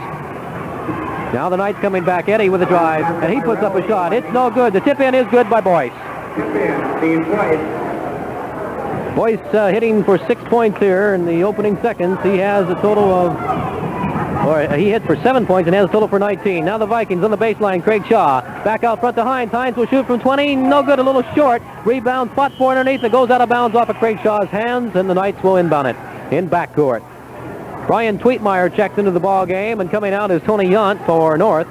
Now the Knights coming back. Eddie with a drive, and he puts up a shot. It's no good. The tip-in is good by Boyce. Boyce hitting for 6 points here in the opening seconds. He has a total of, he hit for 7 points and has a total for 19. Now the Vikings on the baseline. Craig Shaw back out front to Hines. Hines will shoot from 20. No good, a little short. Rebound, spot for underneath. It goes out of bounds off of Craig Shaw's hands, and the Knights will inbound it in backcourt. Brian Tweetmeyer checks into the ball game, and coming out is Tony Yount for North.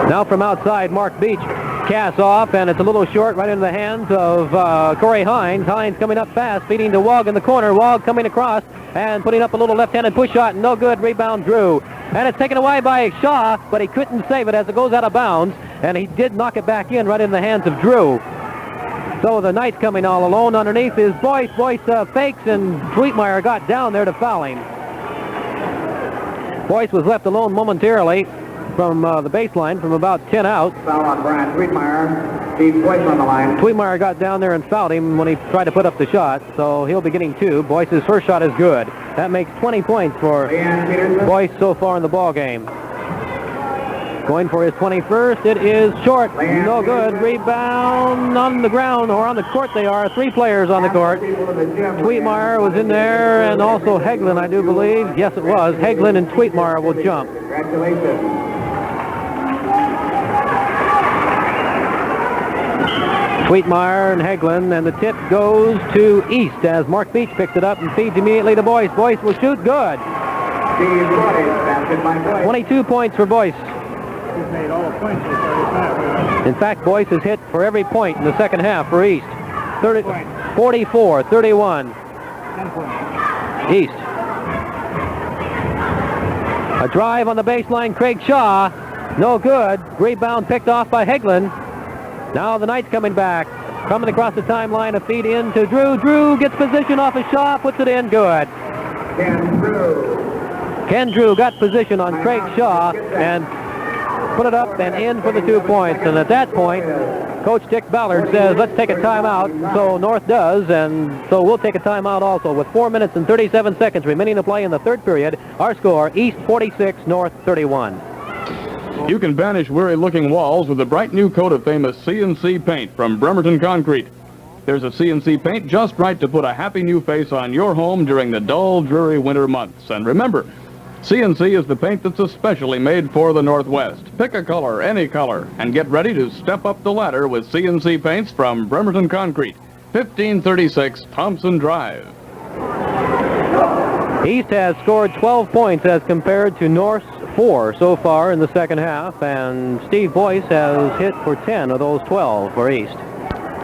Now from outside, Mark Beach casts off, and it's a little short right into the hands of Corey Hines. Hines coming up fast, feeding to Wog in the corner. Wog coming across and putting up a little left-handed push shot. No good. Rebound, Drew. And it's taken away by Shaw, but he couldn't save it as it goes out of bounds, and he did knock it back in right in the hands of Drew. So the Knights coming all alone. Underneath is Boyce. Boyce fakes, and Tweetmeyer got down there to foul him. Boyce was left alone momentarily from the baseline from about 10 out. Foul on Brian Tweetmeyer. Steve Boyce on the line. Tweetmeyer got down there and fouled him when he tried to put up the shot, so he'll be getting 2. Boyce's first shot is good. That makes 20 points for Boyce so far in the ball game. Going for his 21st, it is short, no good. Rebound on the ground, or on the court they are. 3 players on the court. Tweetmeyer was in there, and also Hegland, I do believe. Yes, it was. Hegland and Tweetmeyer will jump. Congratulations. Tweetmeyer and Hegland, and the tip goes to East as Mark Beach picks it up and feeds immediately to Boyce. Boyce will shoot, good. Steve Boyce, basket by Boyce. 22 points for Boyce. Made all the points so far this half. In fact, Boyce has hit for every point in the second half for East. 44, 31. 10 points. East. A drive on the baseline, Craig Shaw. No good. Rebound picked off by Hegland. Now the Knights coming back. Coming across the timeline, a feed in to Drew. Drew gets position off a shot, puts it in, good. Ken Drew got position on Craig Shaw and put it up and in for the 2 points. And at that point, Coach Dick Ballard says, let's take a timeout. So North does, and so we'll take a timeout also. With 4 minutes and 37 seconds remaining to play in the third period, our score, East 46, North 31. You can banish weary-looking walls with a bright new coat of famous CNC paint from Bremerton Concrete. There's a CNC paint just right to put a happy new face on your home during the dull, dreary winter months. And remember, CNC is the paint that's especially made for the Northwest. Pick a color, any color, and get ready to step up the ladder with CNC paints from Bremerton Concrete, 1536 Thompson Drive. East has scored 12 points as compared to North's 4 so far in the second half, and Steve Boyce has hit for 10 of those 12 for East.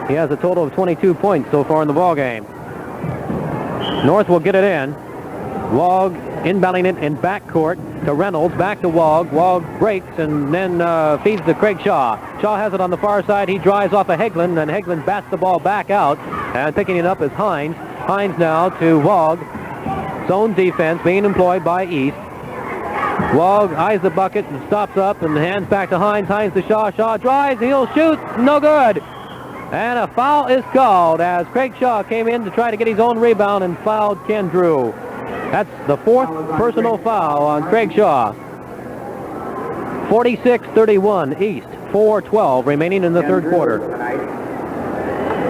He has a total of 22 points so far in the ball game. North will get it in. Wog inbounding it in backcourt to Reynolds, back to Wog. Wog breaks and then feeds to Craig Shaw. Shaw has it on the far side. He drives off of Hegland, and Hegland bats the ball back out, and picking it up is Hines. Hines now to Wog. Zone defense being employed by East. Wog eyes the bucket and stops up and hands back to Hines. Hines to Shaw. Shaw drives. He'll shoot. No good. And a foul is called as Craig Shaw came in to try to get his own rebound and fouled Ken Drew. That's the fourth personal foul on Craig Shaw. 46-31 East, 4:12 remaining in the third quarter.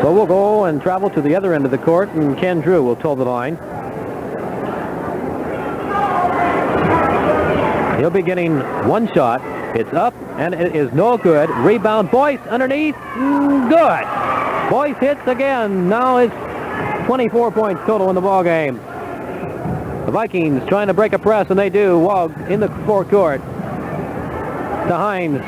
So we'll go and travel to the other end of the court, and Ken Drew will toe the line. He'll be getting one shot. It's up, and it is no good. Rebound, Boyce underneath. Good. Boyce hits again. Now it's 24 points total in the ball game. The Vikings trying to break a press, and they do. Wog in the forecourt. To Hines.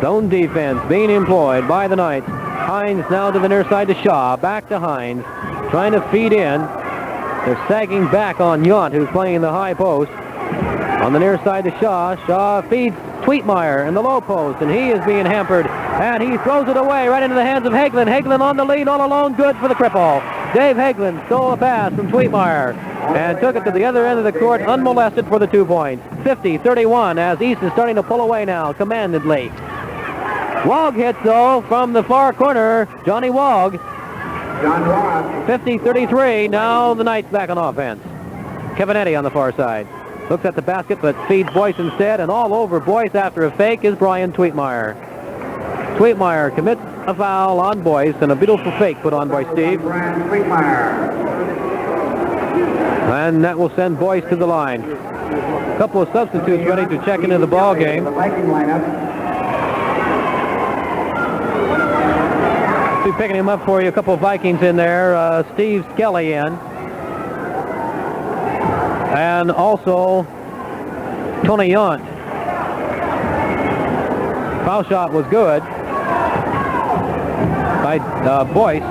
Zone defense being employed by the Knights. Hines now to the near side to Shaw. Back to Hines. Trying to feed in. They're sagging back on Yount, who's playing in the high post. On the near side to Shaw. Shaw feeds Tweetmeyer in the low post, and he is being hampered. And he throws it away right into the hands of Hagelin. Hagelin on the lead all alone. Good for the cripple. Dave Hagelin stole a pass from Tweetmeyer and took it to the other end of the court unmolested for the 2 points. 50-31 as East is starting to pull away now, commandedly. Wog hits, though, from the far corner. Johnny Wog. 50-33. Now the Knights back on offense. Kevin Eddy on the far side. Looks at the basket, but feeds Boyce instead, and all over Boyce after a fake is Brian Tweetmeyer. Tweetmeyer commits a foul on Boyce, and a beautiful fake put on by Steve. And that will send Boyce to the line. A couple of substitutes ready to check into the ball game. Be picking him up for you. A couple of Vikings in there. Steve Skelly in. And also Tony Yount. Foul shot was good by Boyce.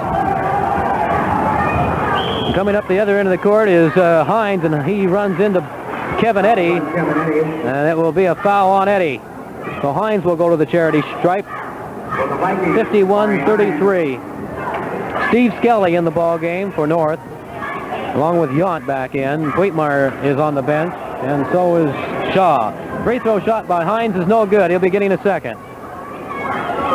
Coming up the other end of the court is Hines, and he runs into Kevin Eddy, and it will be a foul on Eddy. So Hines will go to the charity stripe. 51-33. Steve Skelly in the ball game for North, along with Yount back in. Tweetmeyer is on the bench, and so is Shaw. Free throw shot by Hines is no good. He'll be getting a second.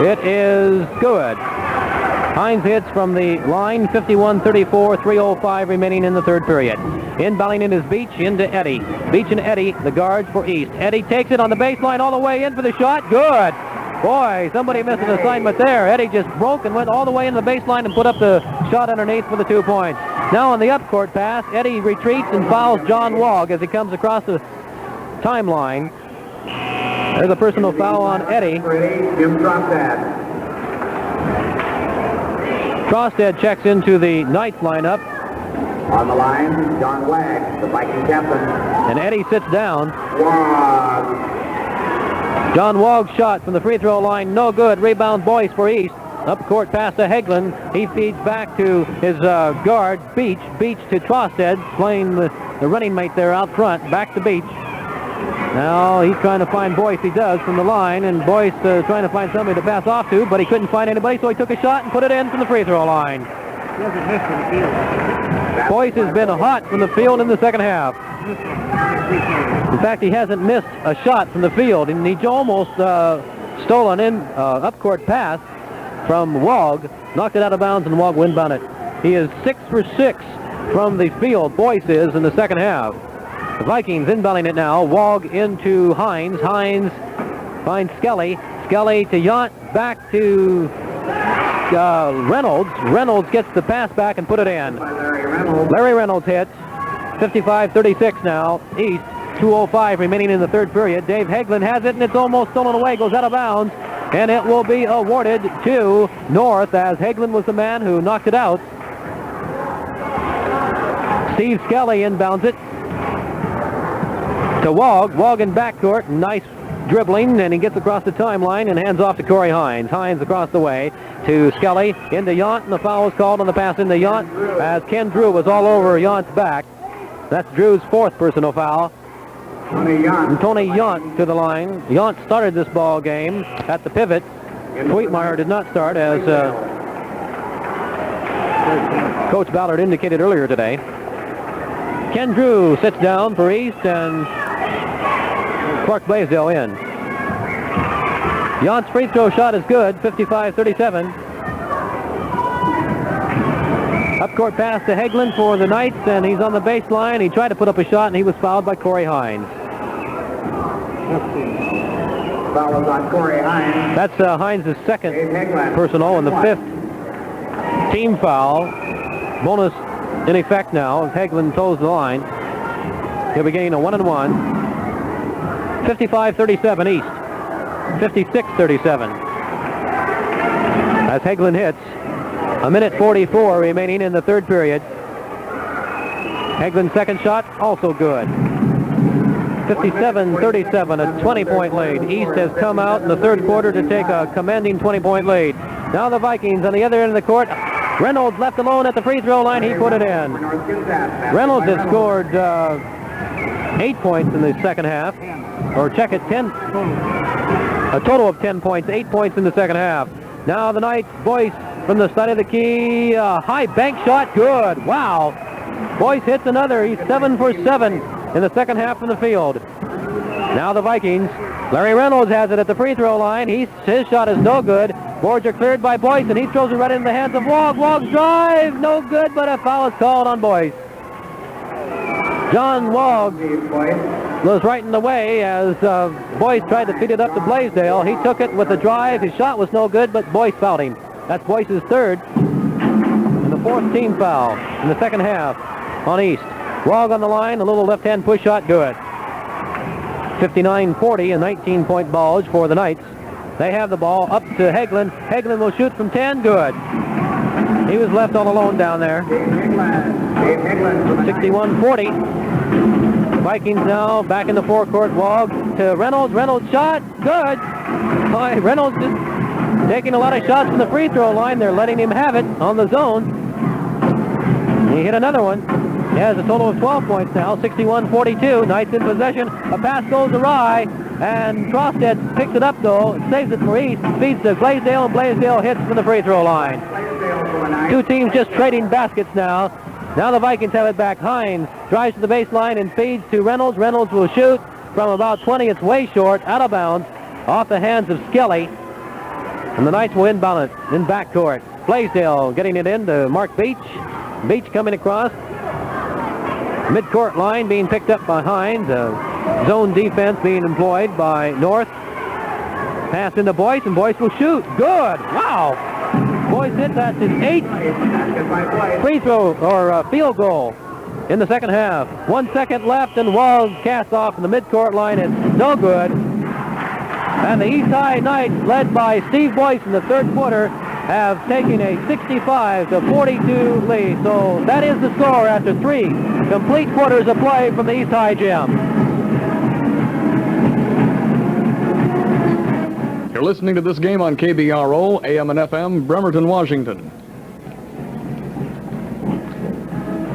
It is good. Hines hits from the line, 51-34, 3:05 remaining in the third period. Inbounding in is Beach into Eddy. Beach and Eddy, the guards for East. Eddy takes it on the baseline all the way in for the shot. Good. Boy, somebody missed an assignment there. Eddy just broke and went all the way in the baseline and put up the shot underneath for the 2 points. Now on the up-court pass, Eddy retreats and fouls John Wog as he comes across the timeline. There's a personal foul on Eddy. Trosted checks into the Knights lineup. On the line, John Wag, the Viking captain. And Eddy sits down. Wag. John Wog's shot from the free throw line, no good. Rebound Boyce for East. Up court pass to Hagelin. He feeds back to his guard, Beach. Beach to Trosted, playing the running mate there out front. Back to Beach. Now he's trying to find Boyce. He does from the line, and Boyce trying to find somebody to pass off to, but he couldn't find anybody, so he took a shot and put it in from the free throw line. He hasn't missed from the field. Boyce has been hot from the field in the second half. In fact, he hasn't missed a shot from the field, and he almost stole an up-court pass from Wog, knocked it out of bounds, and Wog inbound it. He is 6 for 6 from the field, Boyce is, in the second half. The Vikings inbounding it now. Wog into Hines. Hines finds Skelly. Skelly to Yount. Back to Reynolds. Reynolds gets the pass back and put it in. Larry Reynolds hits. 55-36 now. East. 2:05 remaining in the third period. Dave Hagelin has it, and it's almost stolen away. Goes out of bounds. And it will be awarded to North, as Hagelin was the man who knocked it out. Steve Skelly inbounds it to Wog. Wog in backcourt. Nice dribbling, and he gets across the timeline and hands off to Corey Hines. Hines across the way to Skelly into Yount, and the foul was called on the pass into Yount as Ken Drew was all over Yount's back. That's Drew's fourth personal foul. And Tony Yount to the line. Yount started this ball game at the pivot. Tweetmeyer did not start, as Coach Ballard indicated earlier today. Ken Drew sits down for East, and Clark Blaisdell in. Yount's free throw shot is good, 55-37. Up-court pass to Hagelin for the Knights, and he's on the baseline. He tried to put up a shot, and he was fouled by Corey Hines. Foul was on Corey Hines. That's Hines' second Dave Hagelin. personal and the fifth team foul. Bonus in effect now. Hagelin toes the line. He'll be getting a 1-and-1. 55-37 East. 56-37. As Hagelin hits. 1:44 remaining in the third period. Hagelin's second shot also good. 57-37, a 20-point lead. East has come out in the third quarter to take a commanding 20-point lead. Now the Vikings on the other end of the court. Reynolds left alone at the free throw line. He put it in. Reynolds has scored 8 points in the second half. Or check it, 10. A total of 10 points, 8 points in the second half. Now the Knights, Boyce from the side of the key. High bank shot, good. Wow. Boyce hits another. He's 7 for 7 in the second half from the field. Now the Vikings. Larry Reynolds has it at the free throw line. His shot is no good. Boards are cleared by Boyce, and he throws it right into the hands of Wog. Wog's drive, no good, but a foul is called on Boyce. John Wog was right in the way as Boyce tried to feed it up to Blaisdell. He took it with a drive. His shot was no good, but Boyce fouled him. That's Boyce's third and the fourth team foul in the second half on East. Wog on the line, a little left-hand push shot, good. 59-40, a 19-point bulge for the Knights. They have the ball up to Hagelin. Hagelin will shoot from 10, good. He was left all alone down there. 61-40. Vikings now back in the forecourt. Wog to Reynolds. Reynolds shot, good. Boy, Reynolds just taking a lot of shots from the free throw line. They're letting him have it on the zone. He hit another one. He has a total of 12 points now, 61-42. Knights in possession. A pass goes awry, and Crosstead picks it up, though. Saves it for East. Feeds to Blaisdell, and Blaisdell hits from the free throw line. Two teams just trading baskets now. Now the Vikings have it back. Hines drives to the baseline and feeds to Reynolds. Reynolds will shoot from about 20. It's way short, out of bounds, off the hands of Skelly. And the Knights will inbound it in backcourt. Blaisdell getting it in to Mark Beach. Beach coming across. Midcourt line being picked up by Hines. Zone defense being employed by North. Pass into Boyce, and Boyce will shoot. Good. Wow. Boyce hits that his 8th free throw or field goal in the second half. 1 second left, and Wog casts off in the midcourt line. It's no good. And the East High Knights, led by Steve Boyce in the third quarter, have taken a 65-42 lead. So that is the score after 3 complete quarters of play from the East High gym. You're listening to this game on KBRO, AM and FM, Bremerton, Washington.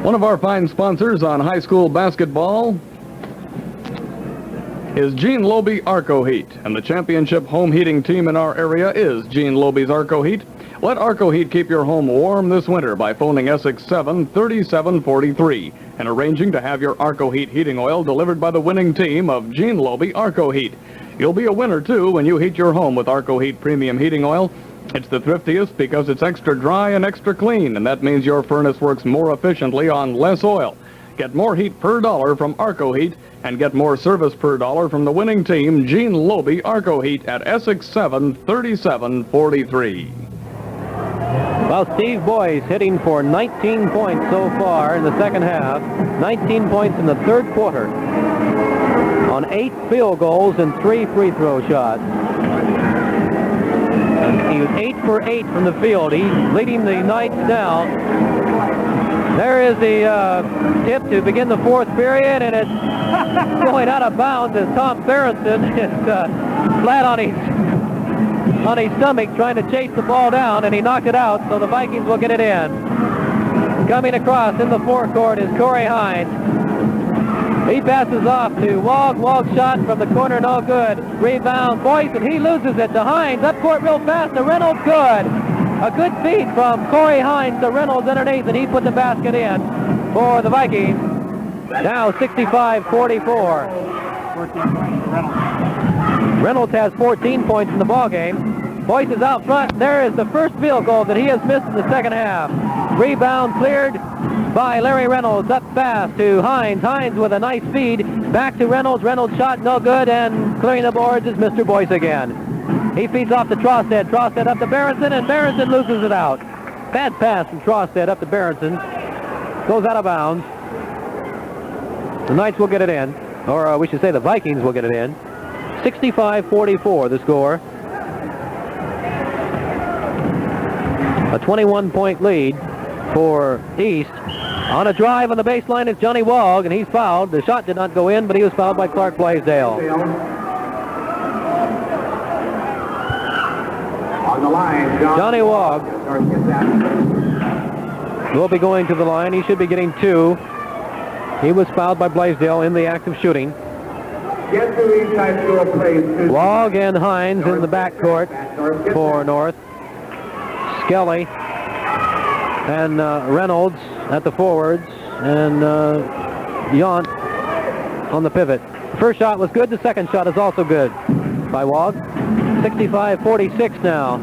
One of our fine sponsors on high school basketball is Gene Lobe Arco Heat, and the championship home heating team in our area is Gene Lobe's Arco Heat. Let Arco Heat keep your home warm this winter by phoning Essex 7-3743 and arranging to have your Arco Heat heating oil delivered by the winning team of Gene Lobe Arco Heat. You'll be a winner, too, when you heat your home with Arco Heat Premium Heating Oil. It's the thriftiest because it's extra dry and extra clean, and that means your furnace works more efficiently on less oil. Get more heat per dollar from Arco Heat and get more service per dollar from the winning team, Gene Lobe Arco Heat, at Essex 7-3743. Well, Steve Boyce hitting for 19 points so far in the second half. 19 points in the third quarter on 8 field goals and 3 free throw shots. And he was 8 for 8 from the field. He's leading the Knights now. There is the tip to begin the fourth period, and it's going out of bounds as Tom Berenson is flat on his stomach trying to chase the ball down, and he knocked it out, so the Vikings will get it in. Coming across in the forecourt is Corey Hines. He passes off to Wog. Wog shot from the corner, no good. Rebound, Boyce, and he loses it to Hines. Up court real fast to Reynolds, good. A good feed from Corey Hines to Reynolds underneath, and he put the basket in for the Vikings. Now 65-44. Reynolds has 14 points in the ballgame. Boyce is out front. There is the first field goal that he has missed in the second half. Rebound cleared by Larry Reynolds. Up fast to Hines. Hines with a nice feed. Back to Reynolds. Reynolds shot no good, and clearing the boards is Mr. Boyce again. He feeds off to Trosted. Trosted up to Berenson, and Berenson loses it out. Bad pass from Trosted up to Berenson. Goes out of bounds. The Knights will get it in. Or we should say the Vikings will get it in. 65-44 the score. A 21-point lead for East. On a drive on the baseline is Johnny Wogg, and he's fouled. The shot did not go in, but he was fouled by Clark Blaisdell. On the line, Johnny Wogg North Kitsap. will be going to the line. He should be getting 2. He was fouled by Blaisdell in the act of shooting. Guess who East High School plays Tuesday? Wogg and Hines in the backcourt for North. Skelly and Reynolds at the forwards, and Yount on the pivot. The first shot was good. The second shot is also good by Wogg. 65-46 now.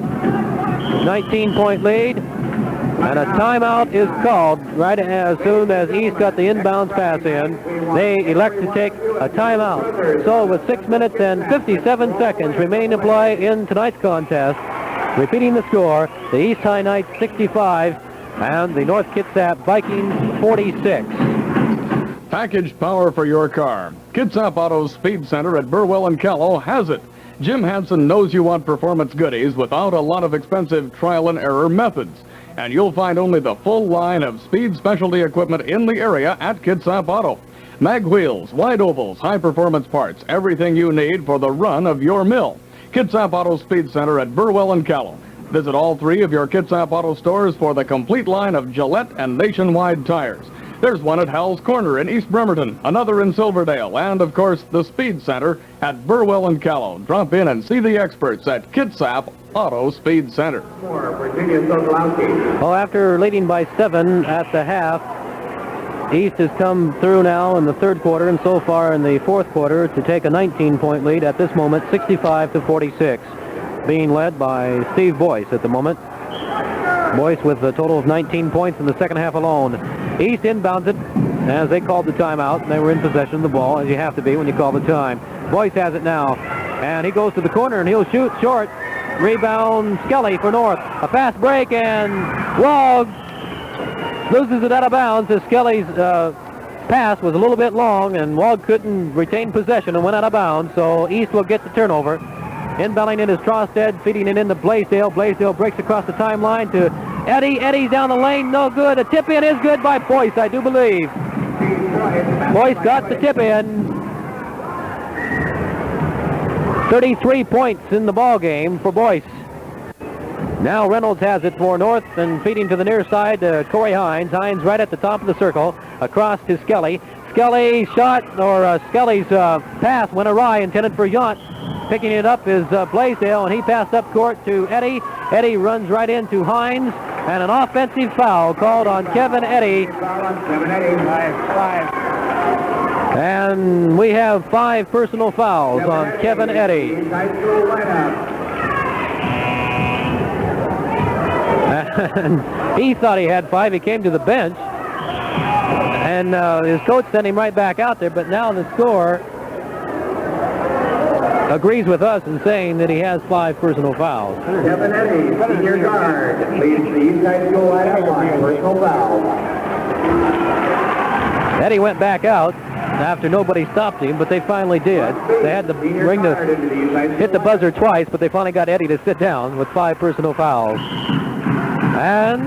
19-point lead, and a timeout is called right as soon as East got the inbounds pass in. They elect to take a timeout. So with 6 minutes and 57 seconds remaining to play in tonight's contest, repeating the score, the East High Knights 65 and the North Kitsap Vikings 46. Package power for your car. Kitsap Auto Speed Center at Burwell and Callow has it. Jim Hansen knows you want performance goodies without a lot of expensive trial and error methods. And you'll find only the full line of speed specialty equipment in the area at Kitsap Auto. Mag wheels, wide ovals, high performance parts, everything you need for the run of your mill. Kitsap Auto Speed Center at Burwell and Callow. Visit all 3 of your Kitsap Auto stores for the complete line of Gillette and Nationwide tires. There's one at Howell's Corner in East Bremerton, another in Silverdale, and of course the Speed Center at Burwell and Callow. Drop in and see the experts at Kitsap Auto Speed Center. Virginia Sokolowski. Well, after leading by 7 at the half, East has come through now in the third quarter and so far in the fourth quarter to take a 19-point lead at this moment, 65-46, being led by Steve Boyce at the moment. Boyce with a total of 19 points in the second half alone. East inbounds it as they called the timeout. They were in possession of the ball, as you have to be when you call the time. Boyce has it now, and he goes to the corner and he'll shoot short. Rebound Skelly for North. A fast break, and Wogg loses it out of bounds as Skelly's pass was a little bit long, and Wogg couldn't retain possession and went out of bounds, so East will get the turnover. Inbounding it is Trosted, feeding it into Blaisdell. Blaisdell breaks across the timeline to Eddie. Eddie's down the lane, no good. A tip-in is good by Boyce, I do believe. Boyce got the tip-in. 33 points in the ball game for Boyce. Now Reynolds has it for North, and feeding to the near side to Corey Hines. Hines right at the top of the circle, across to Skelly. Skelly's shot, or Skelly's pass went awry, intended for Yount. Picking it up is Blaisdell, and he passed up court to Eddie. Eddie runs right into Hines, and an offensive foul called on Kevin Eddie. And we have 5 personal fouls on Kevin Eddie. And he thought he had 5. He came to the bench, and his coach sent him right back out there, but now the score agrees with us in saying that he has 5 personal fouls. Kevin Eddie, senior guard, leads the East High School lineup on personal foul. Eddie went back out after nobody stopped him, but they finally did. They had to hit the buzzer twice, but they finally got Eddie to sit down with 5 personal fouls. And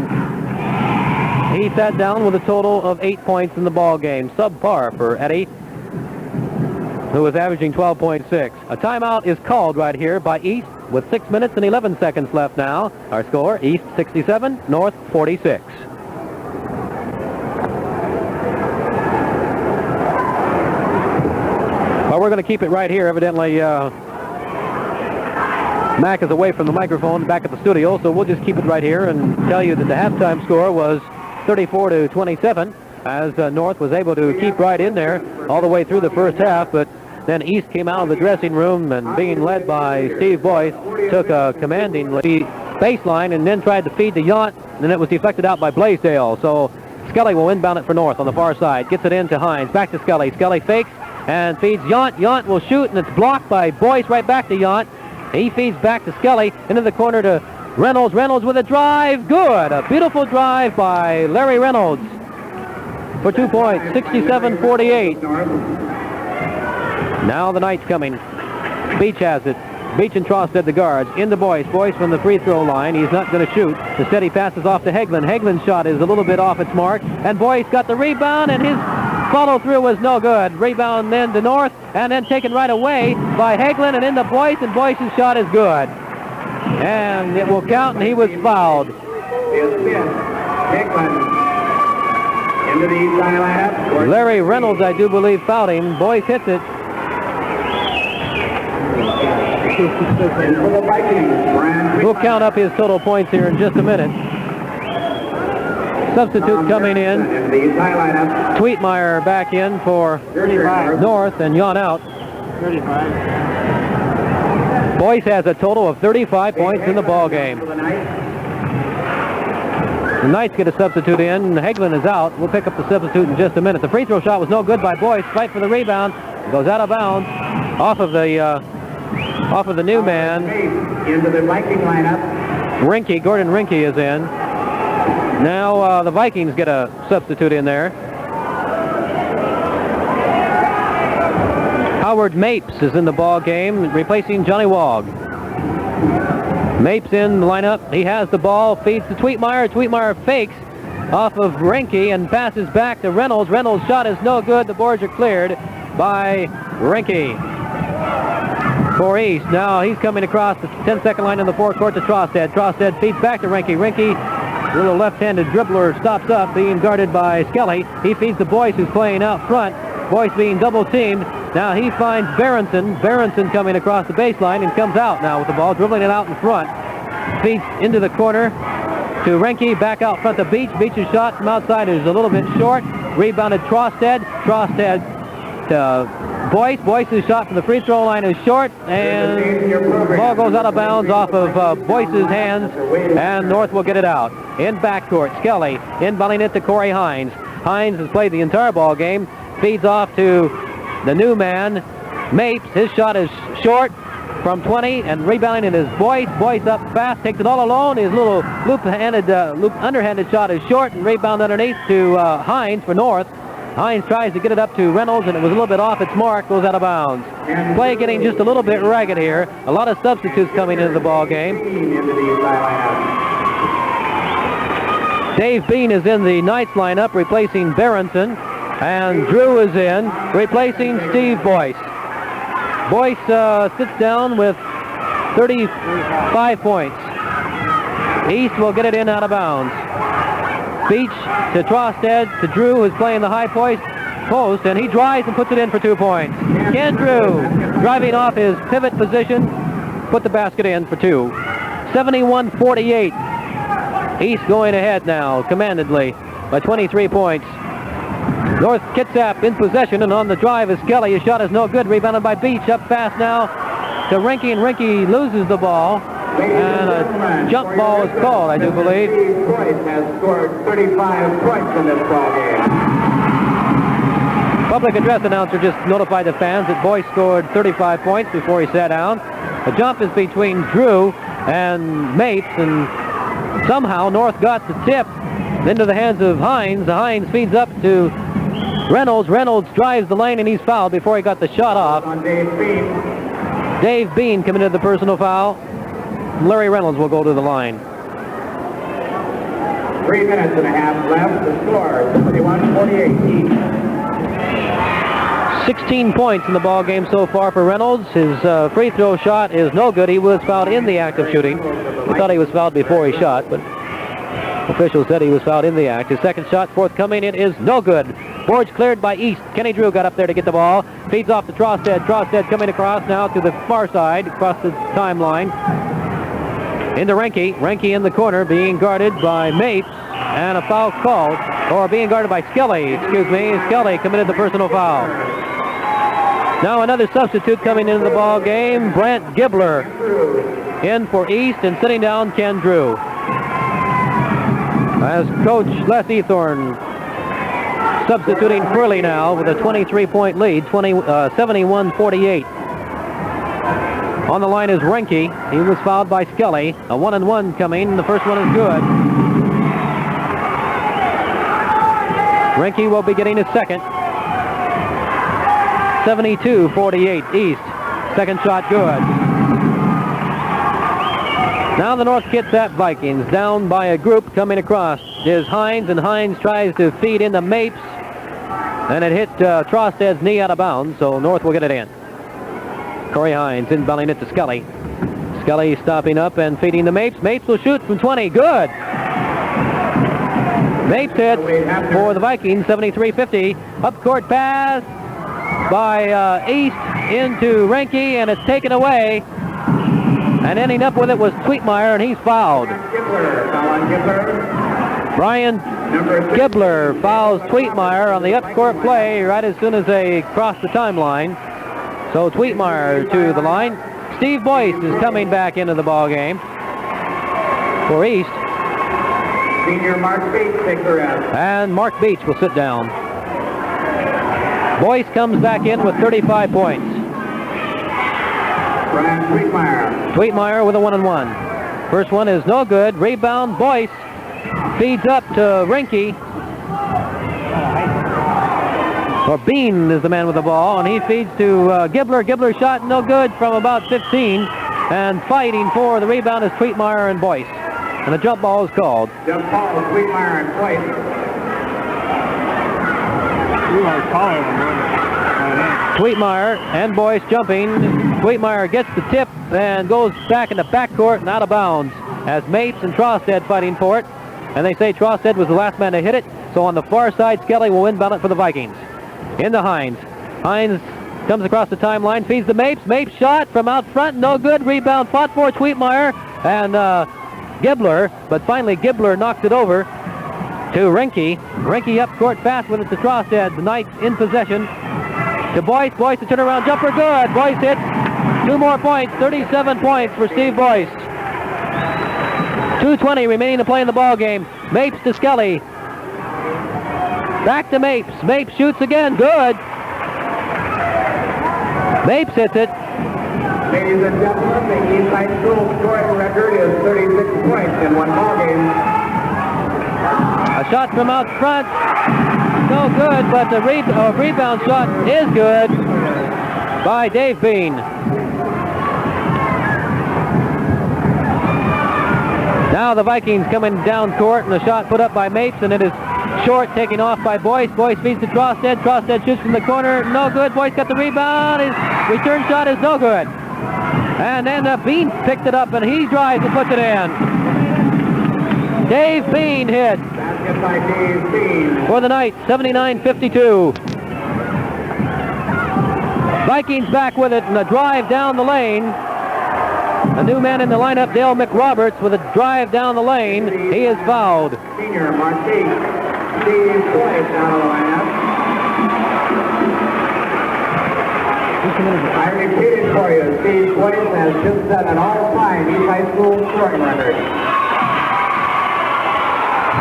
he sat down with a total of 8 points in the ball game. Subpar for Eddie, who was averaging 12.6. A timeout is called right here by East with 6 minutes and 11 seconds left now. Our score, East 67, North 46. Well, we're going to keep it right here. Evidently, Mac is away from the microphone back at the studio, so we'll just keep it right here and tell you that the halftime score was 34-27, as North was able to keep right in there all the way through the first half, but Then East came out of the dressing room and being led by Steve Boyce, took a commanding lead baseline and then tried to feed to Yount, and it was deflected out by Blaisdell. So Skelly will inbound it for North on the far side. Gets it in to Hines. Back to Skelly. Skelly fakes and feeds Yount. Yount will shoot, and it's blocked by Boyce right back to Yount. He feeds back to Skelly into the corner to Reynolds. Reynolds with a drive. Good. A beautiful drive by Larry Reynolds for 2 points. 67-48. Now the Knights coming. Beach has it. Beach and Trosted the guards. Into Boyce. Boyce from the free throw line. He's not going to shoot. Instead he passes off to Hegland. Hegland's shot is a little bit off its mark. And Boyce got the rebound, and his follow through was no good. Rebound then to North, and then taken right away by Hegland and into Boyce, and Boyce's shot is good. And it will count, and he was fouled. Into the east side lineup. Larry Reynolds, I do believe, fouled him. Boyce hits it. We'll count up his total points here in just a minute. Substitute coming in. Tweetmeyer back in for 35. North, and Yount out. 35. Boyce has a total of 35 points in the ball game. The Knights get a substitute in. Hegland is out. We'll pick up the substitute in just a minute. The free throw shot was no good by Boyce. Fight for the rebound. It goes out of bounds off of the new man. Into the Viking lineup. Rinke, Gordon Rinke is in. Now the Vikings get a substitute in there. Howard Mapes is in the ball game, replacing Johnny Wogg. Mapes in the lineup. He has the ball, feeds to Tweetmeyer. Tweetmeyer fakes off of Rinke and passes back to Reynolds. Reynolds' shot is no good. The boards are cleared by Rinke. For East. Now he's coming across the 10-second line in the forecourt to Trosted. Trosted feeds back to Rinke. Rinke, little left-handed dribbler, stops up, being guarded by Skelly. He feeds to Boyce, who's playing out front. Boyce being double-teamed. Now he finds Berenson. Berenson coming across the baseline and comes out now with the ball, dribbling it out in front. Feeds into the corner to Rinke, back out front to Beach. Beach's shot from outside is a little bit short. Rebounded Trosted. Trosted to Boyce. Boyce's shot from the free throw line is short, and the ball goes out of bounds off of Boyce's hands, and North will get it out. In backcourt, Skelly inbounding it to Corey Hines. Hines has played the entire ball game. Feeds off to the new man, Mapes. His shot is short from 20, and rebounding it is Boyce. Boyce up fast, takes it all alone. His little underhanded shot is short, and rebound underneath to Hines for North. Hines tries to get it up to Reynolds, and it was a little bit off its mark, goes out of bounds. Play getting just a little bit ragged here. A lot of substitutes coming into the ball game. Dave Bean is in the Knights lineup, replacing Berenson, and Drew is in, replacing Steve Boyce. Boyce sits down with 35 points. East will get it in out of bounds. Beach to Trosted to Drew, who's playing the high post, and he drives and puts it in for 2 points. Ken Drew, driving off his pivot position, put the basket in for 2. 71-48. East going ahead now, commandedly, by 23 points. North Kitsap in possession, and on the drive is Skelly. His shot is no good, rebounded by Beach. Up fast now to Rinke, and Rinke loses the ball. And a jump ball is called, I do believe. Boyce has scored 35 points in this ball game. Public address announcer just notified the fans that Boyce scored 35 points before he sat down. The jump is between Drew and Mapes, and somehow North got the tip into the hands of Hines. Hines feeds up to Reynolds. Reynolds drives the lane, and he's fouled before he got the shot off. On Dave Bean. Dave Bean committed the personal foul. Larry Reynolds will go to the line. 3 minutes and a half left. The score, 71-48 East. 16 points in the ball game so far for Reynolds. His free throw shot is no good. He was fouled in the act of shooting. We thought he was fouled before he shot, but officials said he was fouled in the act. His second shot forthcoming. It is no good. Boards cleared by East. Kenny Drew got up there to get the ball. Feeds off to Trosted. Trosted coming across now to the far side, across the timeline. Into Rinke. Rinke in the corner, being guarded by Mapes, and a foul called, or being guarded by Skelly. Excuse me. Skelly committed the personal foul. Now another substitute coming into the ball game, Brant Gibbler in for East, and sitting down Ken Drew. As Coach Les Ethorn substituting Furley now with a 23-point lead, 71-48. On the line is Renke. He was fouled by Skelly. A 1-and-1 coming. The first one is good. Renke will be getting his second. 72-48 East. Second shot good. Now the North Kitsap Vikings down by a group coming across is Hines, and Hines tries to feed into Mapes, and it hit Trosted's knee out of bounds, so North will get it in. Corey Hines inbounding it to Skelly. Skelly stopping up and feeding to Mapes. Mapes will shoot from 20. Good. Mapes hits for the Vikings, 73-50. Up court pass by East into Renke, and it's taken away. And ending up with it was Tweetmeyer, and he's fouled. Brian Gibbler fouls Tweetmeyer on the up-court play right as soon as they cross the timeline. So Tweetmeyer to the line. Steve Boyce is coming back into the ball game for East. Senior Mark Beach takes the rest. And Mark Beach will sit down. Boyce comes back in with 35 points. Brian Tweetmeyer. Tweetmeyer with a 1-and-1. First one is no good. Rebound, Boyce feeds up to Renke. Or Bean is the man with the ball, and he feeds to Gibbler. Gibbler shot no good from about 15. And fighting for the rebound is Tweetmeyer and Boyce. And the jump ball is called. Jump ball, Tweetmeyer and Boyce. Tweetmeyer and Boyce jumping. Tweetmeyer gets the tip and goes back in the backcourt and out of bounds as Mapes and Trosted fighting for it. And they say Trosted was the last man to hit it. So on the far side, Skelly will inbound it for the Vikings. Into Hines. Hines comes across the timeline, feeds the Mapes. Mapes shot from out front, no good. Rebound fought for Tweetmeyer and Gibbler, but finally Gibbler knocks it over to Renke. Renke up court fast with it to Trosted. The Knights in possession. To Boyce. Boyce, the turnaround jumper, good. Boyce hits 2 more points. 37 points for Steve Boyce. 2:20 remaining to play in the ball game. Mapes to Skelly. Back to Mapes. Mapes shoots again. Good. Mapes hits it. Ladies and gentlemen, the East High School scoring record is 36 points in one ball game. A shot from out front. No good, but the rebound shot is good by Dave Bean. Now the Vikings coming down court, and a shot put up by Mapes, and it is short, taken off by Boyce. Boyce feeds to Trosted. Trosted shoots from the corner. No good. Boyce got the rebound. His return shot is no good. And then Bean picked it up, and he drives and puts it in. Dave Bean hit Basket by Dave Bean. for the Knights, 79-52. Vikings back with it, and a drive down the lane. A new man in the lineup, Dale McRoberts, with a drive down the lane. He is fouled. Senior Mark Beach. Steve Boyce down the lineup. I repeat it for you. Steve Boyce has just set an all-time East High School scoring record.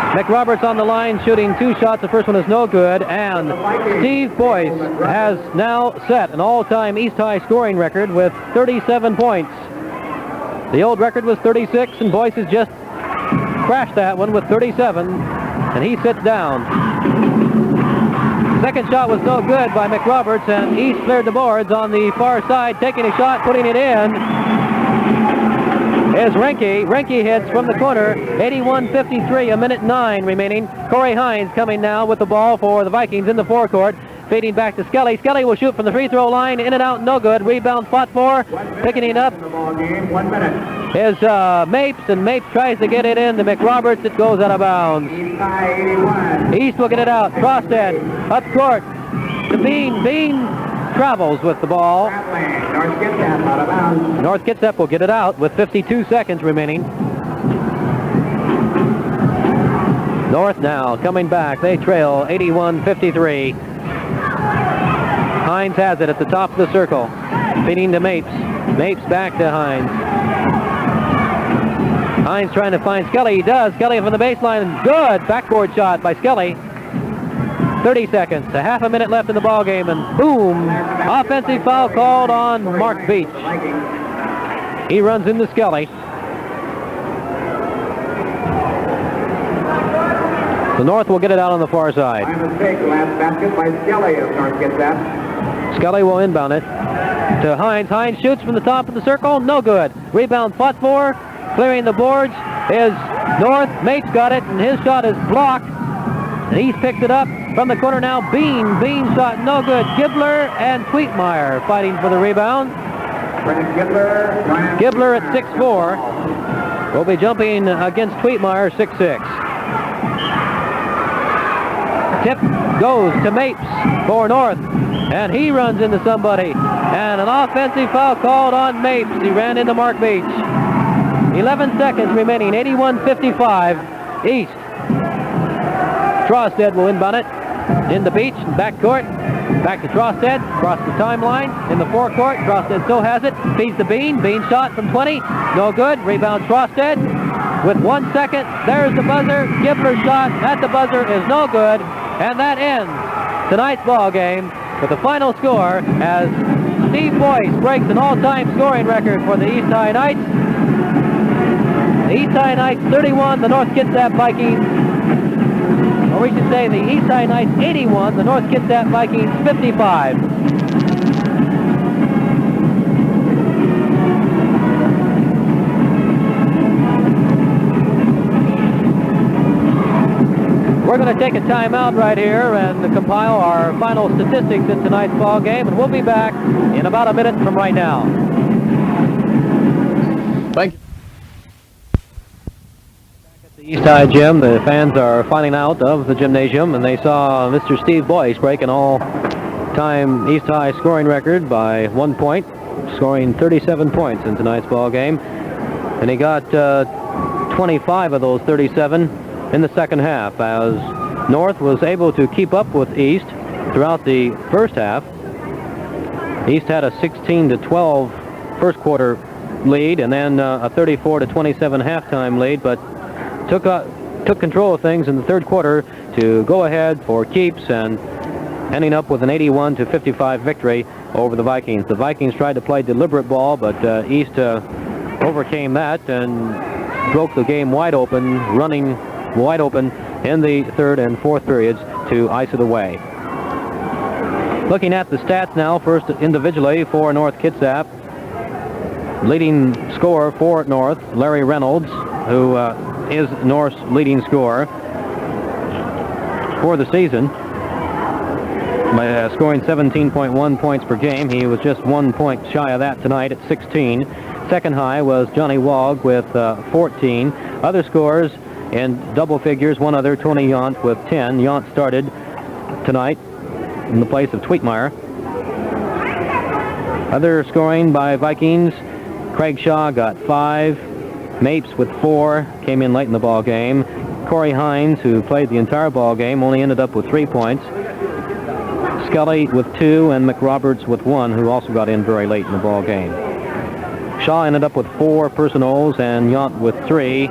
McRoberts on the line, shooting 2 shots. The first one is no good. And Steve Boyce has now set an all-time East High scoring record with 37 points. The old record was 36, and Boyce has just crashed that one with 37, and he sits down. Second shot was no good by McRoberts, and East cleared the boards on the far side. Taking a shot, putting it in, is Renke. Renke hits from the corner, 81-53, 1:09 remaining. Corey Hines coming now with the ball for the Vikings in the forecourt. Feeding back to Skelly. Skelly will shoot from the free throw line. In and out, no good. Rebound fought for. Picking it up is Mapes, and Mapes tries to get it in to McRoberts. It goes out of bounds. East will get it out. Trosted up court to Bean. Bean travels with the ball. North Kitsap out of bounds. North Kitsap will get it out with 52 seconds remaining. North now coming back. They trail 81-53. Hines has it at the top of the circle. Feeding to Mapes. Mapes back to Hines. Hines trying to find Skelly. He does. Skelly from the baseline. Good backboard shot by Skelly. 30 seconds. A half a minute left in the ball game, and boom! Offensive foul called on Mark Beach. He runs into Skelly. The North will get it out on the far side. By mistake, last basket by Skelly of North Kitsap. Skelly will inbound it to Hines. Hines shoots from the top of the circle. No good. Rebound fought for. Clearing the boards is North. Mapes got it, and his shot is blocked. And he's picked it up from the corner now. Bean shot no good. Gibbler and Tweetmeyer fighting for the rebound. Gibbler at 6'4". will be jumping against Tweetmeyer, 6'6". Tip goes to Mapes for North, and he runs into somebody. And an offensive foul called on Mapes. He ran into Mark Beach. 11 seconds remaining, 81-55 East. Trosted will inbound it in the Beach, backcourt. Back to Trosted, across the timeline in the forecourt. Trosted still has it, feeds the Bean. Bean shot from 20, no good. Rebound Trosted with 1 second. There's the buzzer. Gibbler's shot at the buzzer is no good. And that ends tonight's ball game with the final score as Steve Boyce breaks an all-time scoring record for the East High Knights. The East High Knights 31, the North Kitsap Vikings, or we should say the East High Knights 81, the North Kitsap Vikings 55. We're going to take a timeout right here and compile our final statistics in tonight's ball game, and we'll be back in about a minute from right now. Thank you. East High Gym, the fans are filing out of the gymnasium, and they saw Mr. Steve Boyce break an all-time East High scoring record by 1 point, scoring 37 points in tonight's ball game. And he got 25 of those 37 in the second half, as North was able to keep up with East throughout the first half. East had a 16-12 first quarter lead, and then a 34-27 halftime lead, but took control of things in the third quarter to go ahead for keeps, and ending up with an 81-55 victory over the Vikings. The Vikings tried to play deliberate ball, but East overcame that and broke the game wide open, running wide open in the third and fourth periods to ice it away. Looking at the stats now, first individually for North Kitsap. Leading scorer for North, Larry Reynolds, who is North's leading scorer for the season, by scoring 17.1 points per game. He was just 1 point shy of that tonight at 16. Second high was Johnny Wogg with 14. Other scores in double figures, one other, Tony Yount with 10. Yount started tonight in the place of Tweetmeyer. Other scoring by Vikings, Craig Shaw got 5. Mapes with 4, came in late in the ball game. Corey Hines, who played the entire ball game, only ended up with 3 points. Skelly with 2, and McRoberts with 1, who also got in very late in the ball game. Shaw ended up with 4 personals, and Yount with 3.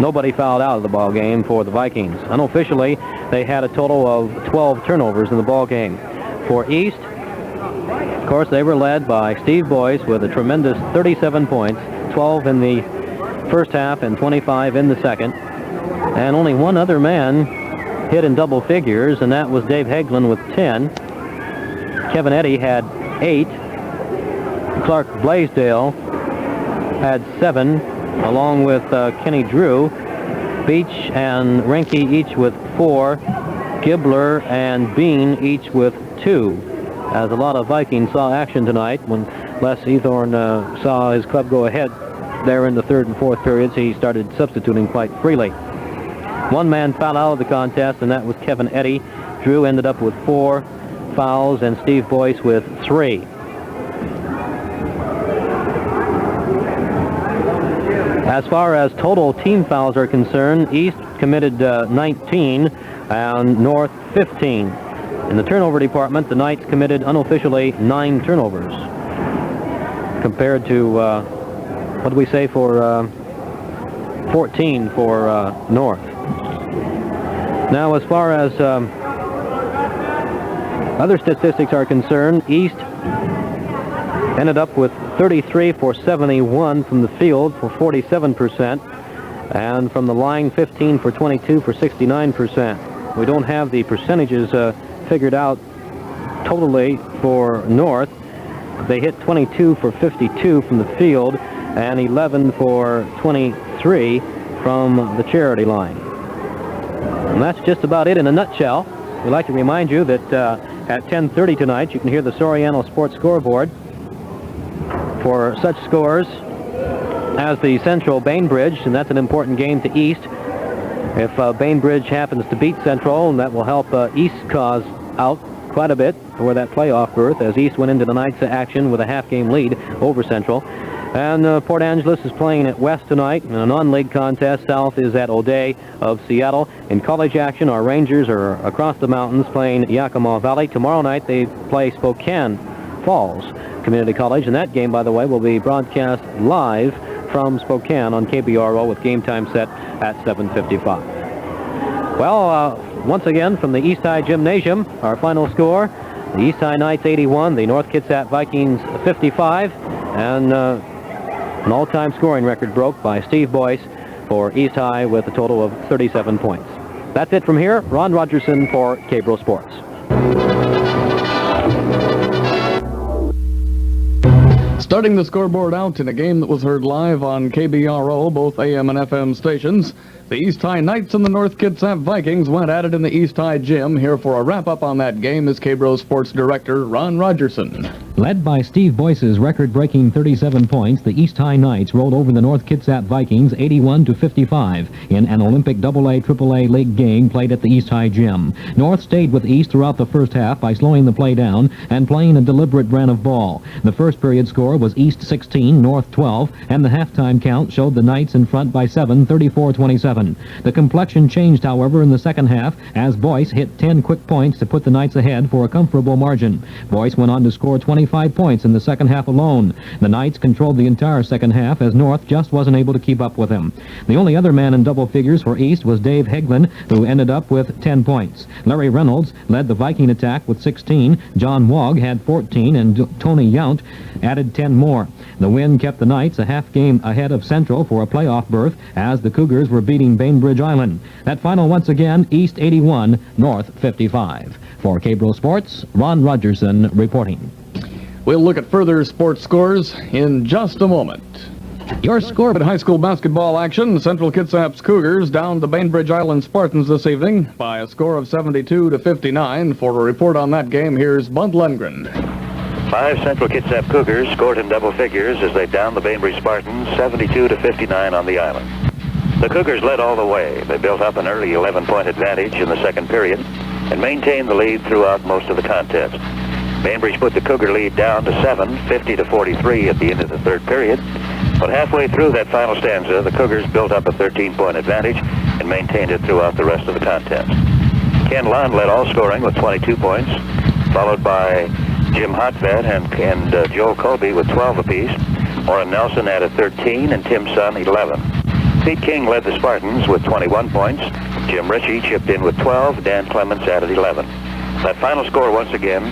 Nobody fouled out of the ball game for the Vikings. Unofficially, they had a total of 12 turnovers in the ball game. For East, of course, they were led by Steve Boyce with a tremendous 37 points, 12 in the first half and 25 in the second. And only one other man hit in double figures, and that was Dave Hagelin with 10. Kevin Eddy had 8. Clark Blaisdell had 7, along with Kenny Drew. Beach and Renke each with 4. Gibbler and Bean each with 2. As a lot of Vikings saw action tonight when Les Ethorn saw his club go ahead there in the third and fourth periods, he started substituting quite freely. One man fouled out of the contest, and that was Kevin Eddy. Drew ended up with 4 fouls, and Steve Boyce with 3. As far as total team fouls are concerned, East committed 19 and North 15. In the turnover department, the Knights committed unofficially 9 turnovers, compared to, what do we say, for 14 for North. Now, as far as other statistics are concerned, East ended up with 33 for 71 from the field for 47%, and from the line 15 for 22 for 69%. We don't have the percentages figured out totally for North. They hit 22 for 52 from the field and 11 for 23 from the charity line. And that's just about it in a nutshell. We'd like to remind you that at 10:30 tonight, you can hear the Soriano Sports Scoreboard for such scores as the Central Bainbridge, and that's an important game to East. If Bainbridge happens to beat Central, that will help East's cause out quite a bit for that playoff berth, as East went into tonight's action with a half-game lead over Central. And Port Angeles is playing at West tonight in a non-league contest. South is at O'Day of Seattle. In college action, our Rangers are across the mountains playing Yakima Valley. Tomorrow night they play Spokane Falls Community College, and that game, by the way, will be broadcast live from Spokane on KBRO with game time set at 7:55. Well, once again from the East High Gymnasium, our final score, the East High Knights 81, the North Kitsap Vikings 55, and an all-time scoring record broke by Steve Boyce for East High with a total of 37 points. That's it from here. Ron Rogerson for KBRO Sports. Starting the scoreboard out in a game that was heard live on KBRO, both AM and FM stations, the East High Knights and the North Kitsap Vikings went at it in the East High Gym. Here for a wrap-up on that game is KBRO Sports Director Ron Rogerson. Led by Steve Boyce's record-breaking 37 points, the East High Knights rolled over the North Kitsap Vikings 81-55 in an Olympic AA AAA League game played at the East High Gym. North stayed with East throughout the first half by slowing the play down and playing a deliberate brand of ball. The first period score was East 16, North 12, and the halftime count showed the Knights in front by 7, 34-27. The complexion changed, however, in the second half as Boyce hit 10 quick points to put the Knights ahead for a comfortable margin. Boyce went on to score 25 points in the second half alone. The Knights controlled the entire second half as North just wasn't able to keep up with him. The only other man in double figures for East was Dave Heglin, who ended up with 10 points. Larry Reynolds led the Viking attack with 16. John Wogg had 14, and Tony Yount added 10 more. The win kept the Knights a half game ahead of Central for a playoff berth as the Cougars were beating Bainbridge Island. That final once again, East 81, North 55. For KBRO Sports, Ron Rogerson reporting. We'll look at further sports scores in just a moment. Your score at high school basketball action, Central Kitsap's Cougars down the Bainbridge Island Spartans this evening by a score of 72-59. For a report on that game, here's Bud Lundgren. 5 Central Kitsap Cougars scored in double figures as they downed the Bainbridge Spartans 72-59 on the island. The Cougars led all the way. They built up an early 11-point advantage in the second period and maintained the lead throughout most of the contest. Bainbridge put the Cougar lead down to 7, 50-43 at the end of the third period. But halfway through that final stanza, the Cougars built up a 13-point advantage and maintained it throughout the rest of the contest. Ken Lund led all scoring with 22 points, followed by Jim Hotvet and Joel Colby with 12 apiece. Orrin Nelson added 13 and Tim Sun 11. Pete King led the Spartans with 21 points. Jim Ritchie chipped in with 12. Dan Clements added 11. That final score once again,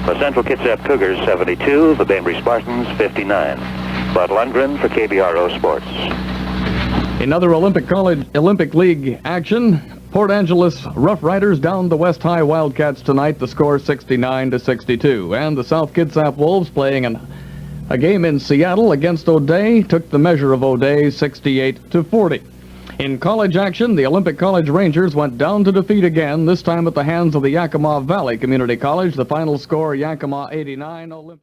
the Central Kitsap Cougars 72, the Bainbridge Spartans 59. Bud Lundgren for KBRO Sports. In other Olympic League action, Port Angeles Rough Riders downed the West High Wildcats tonight, the score 69-62. And the South Kitsap Wolves, playing a game in Seattle against O'Day, took the measure of O'Day 68-40. In college action, the Olympic College Rangers went down to defeat again, this time at the hands of the Yakima Valley Community College. The final score, Yakima 89, Olympic.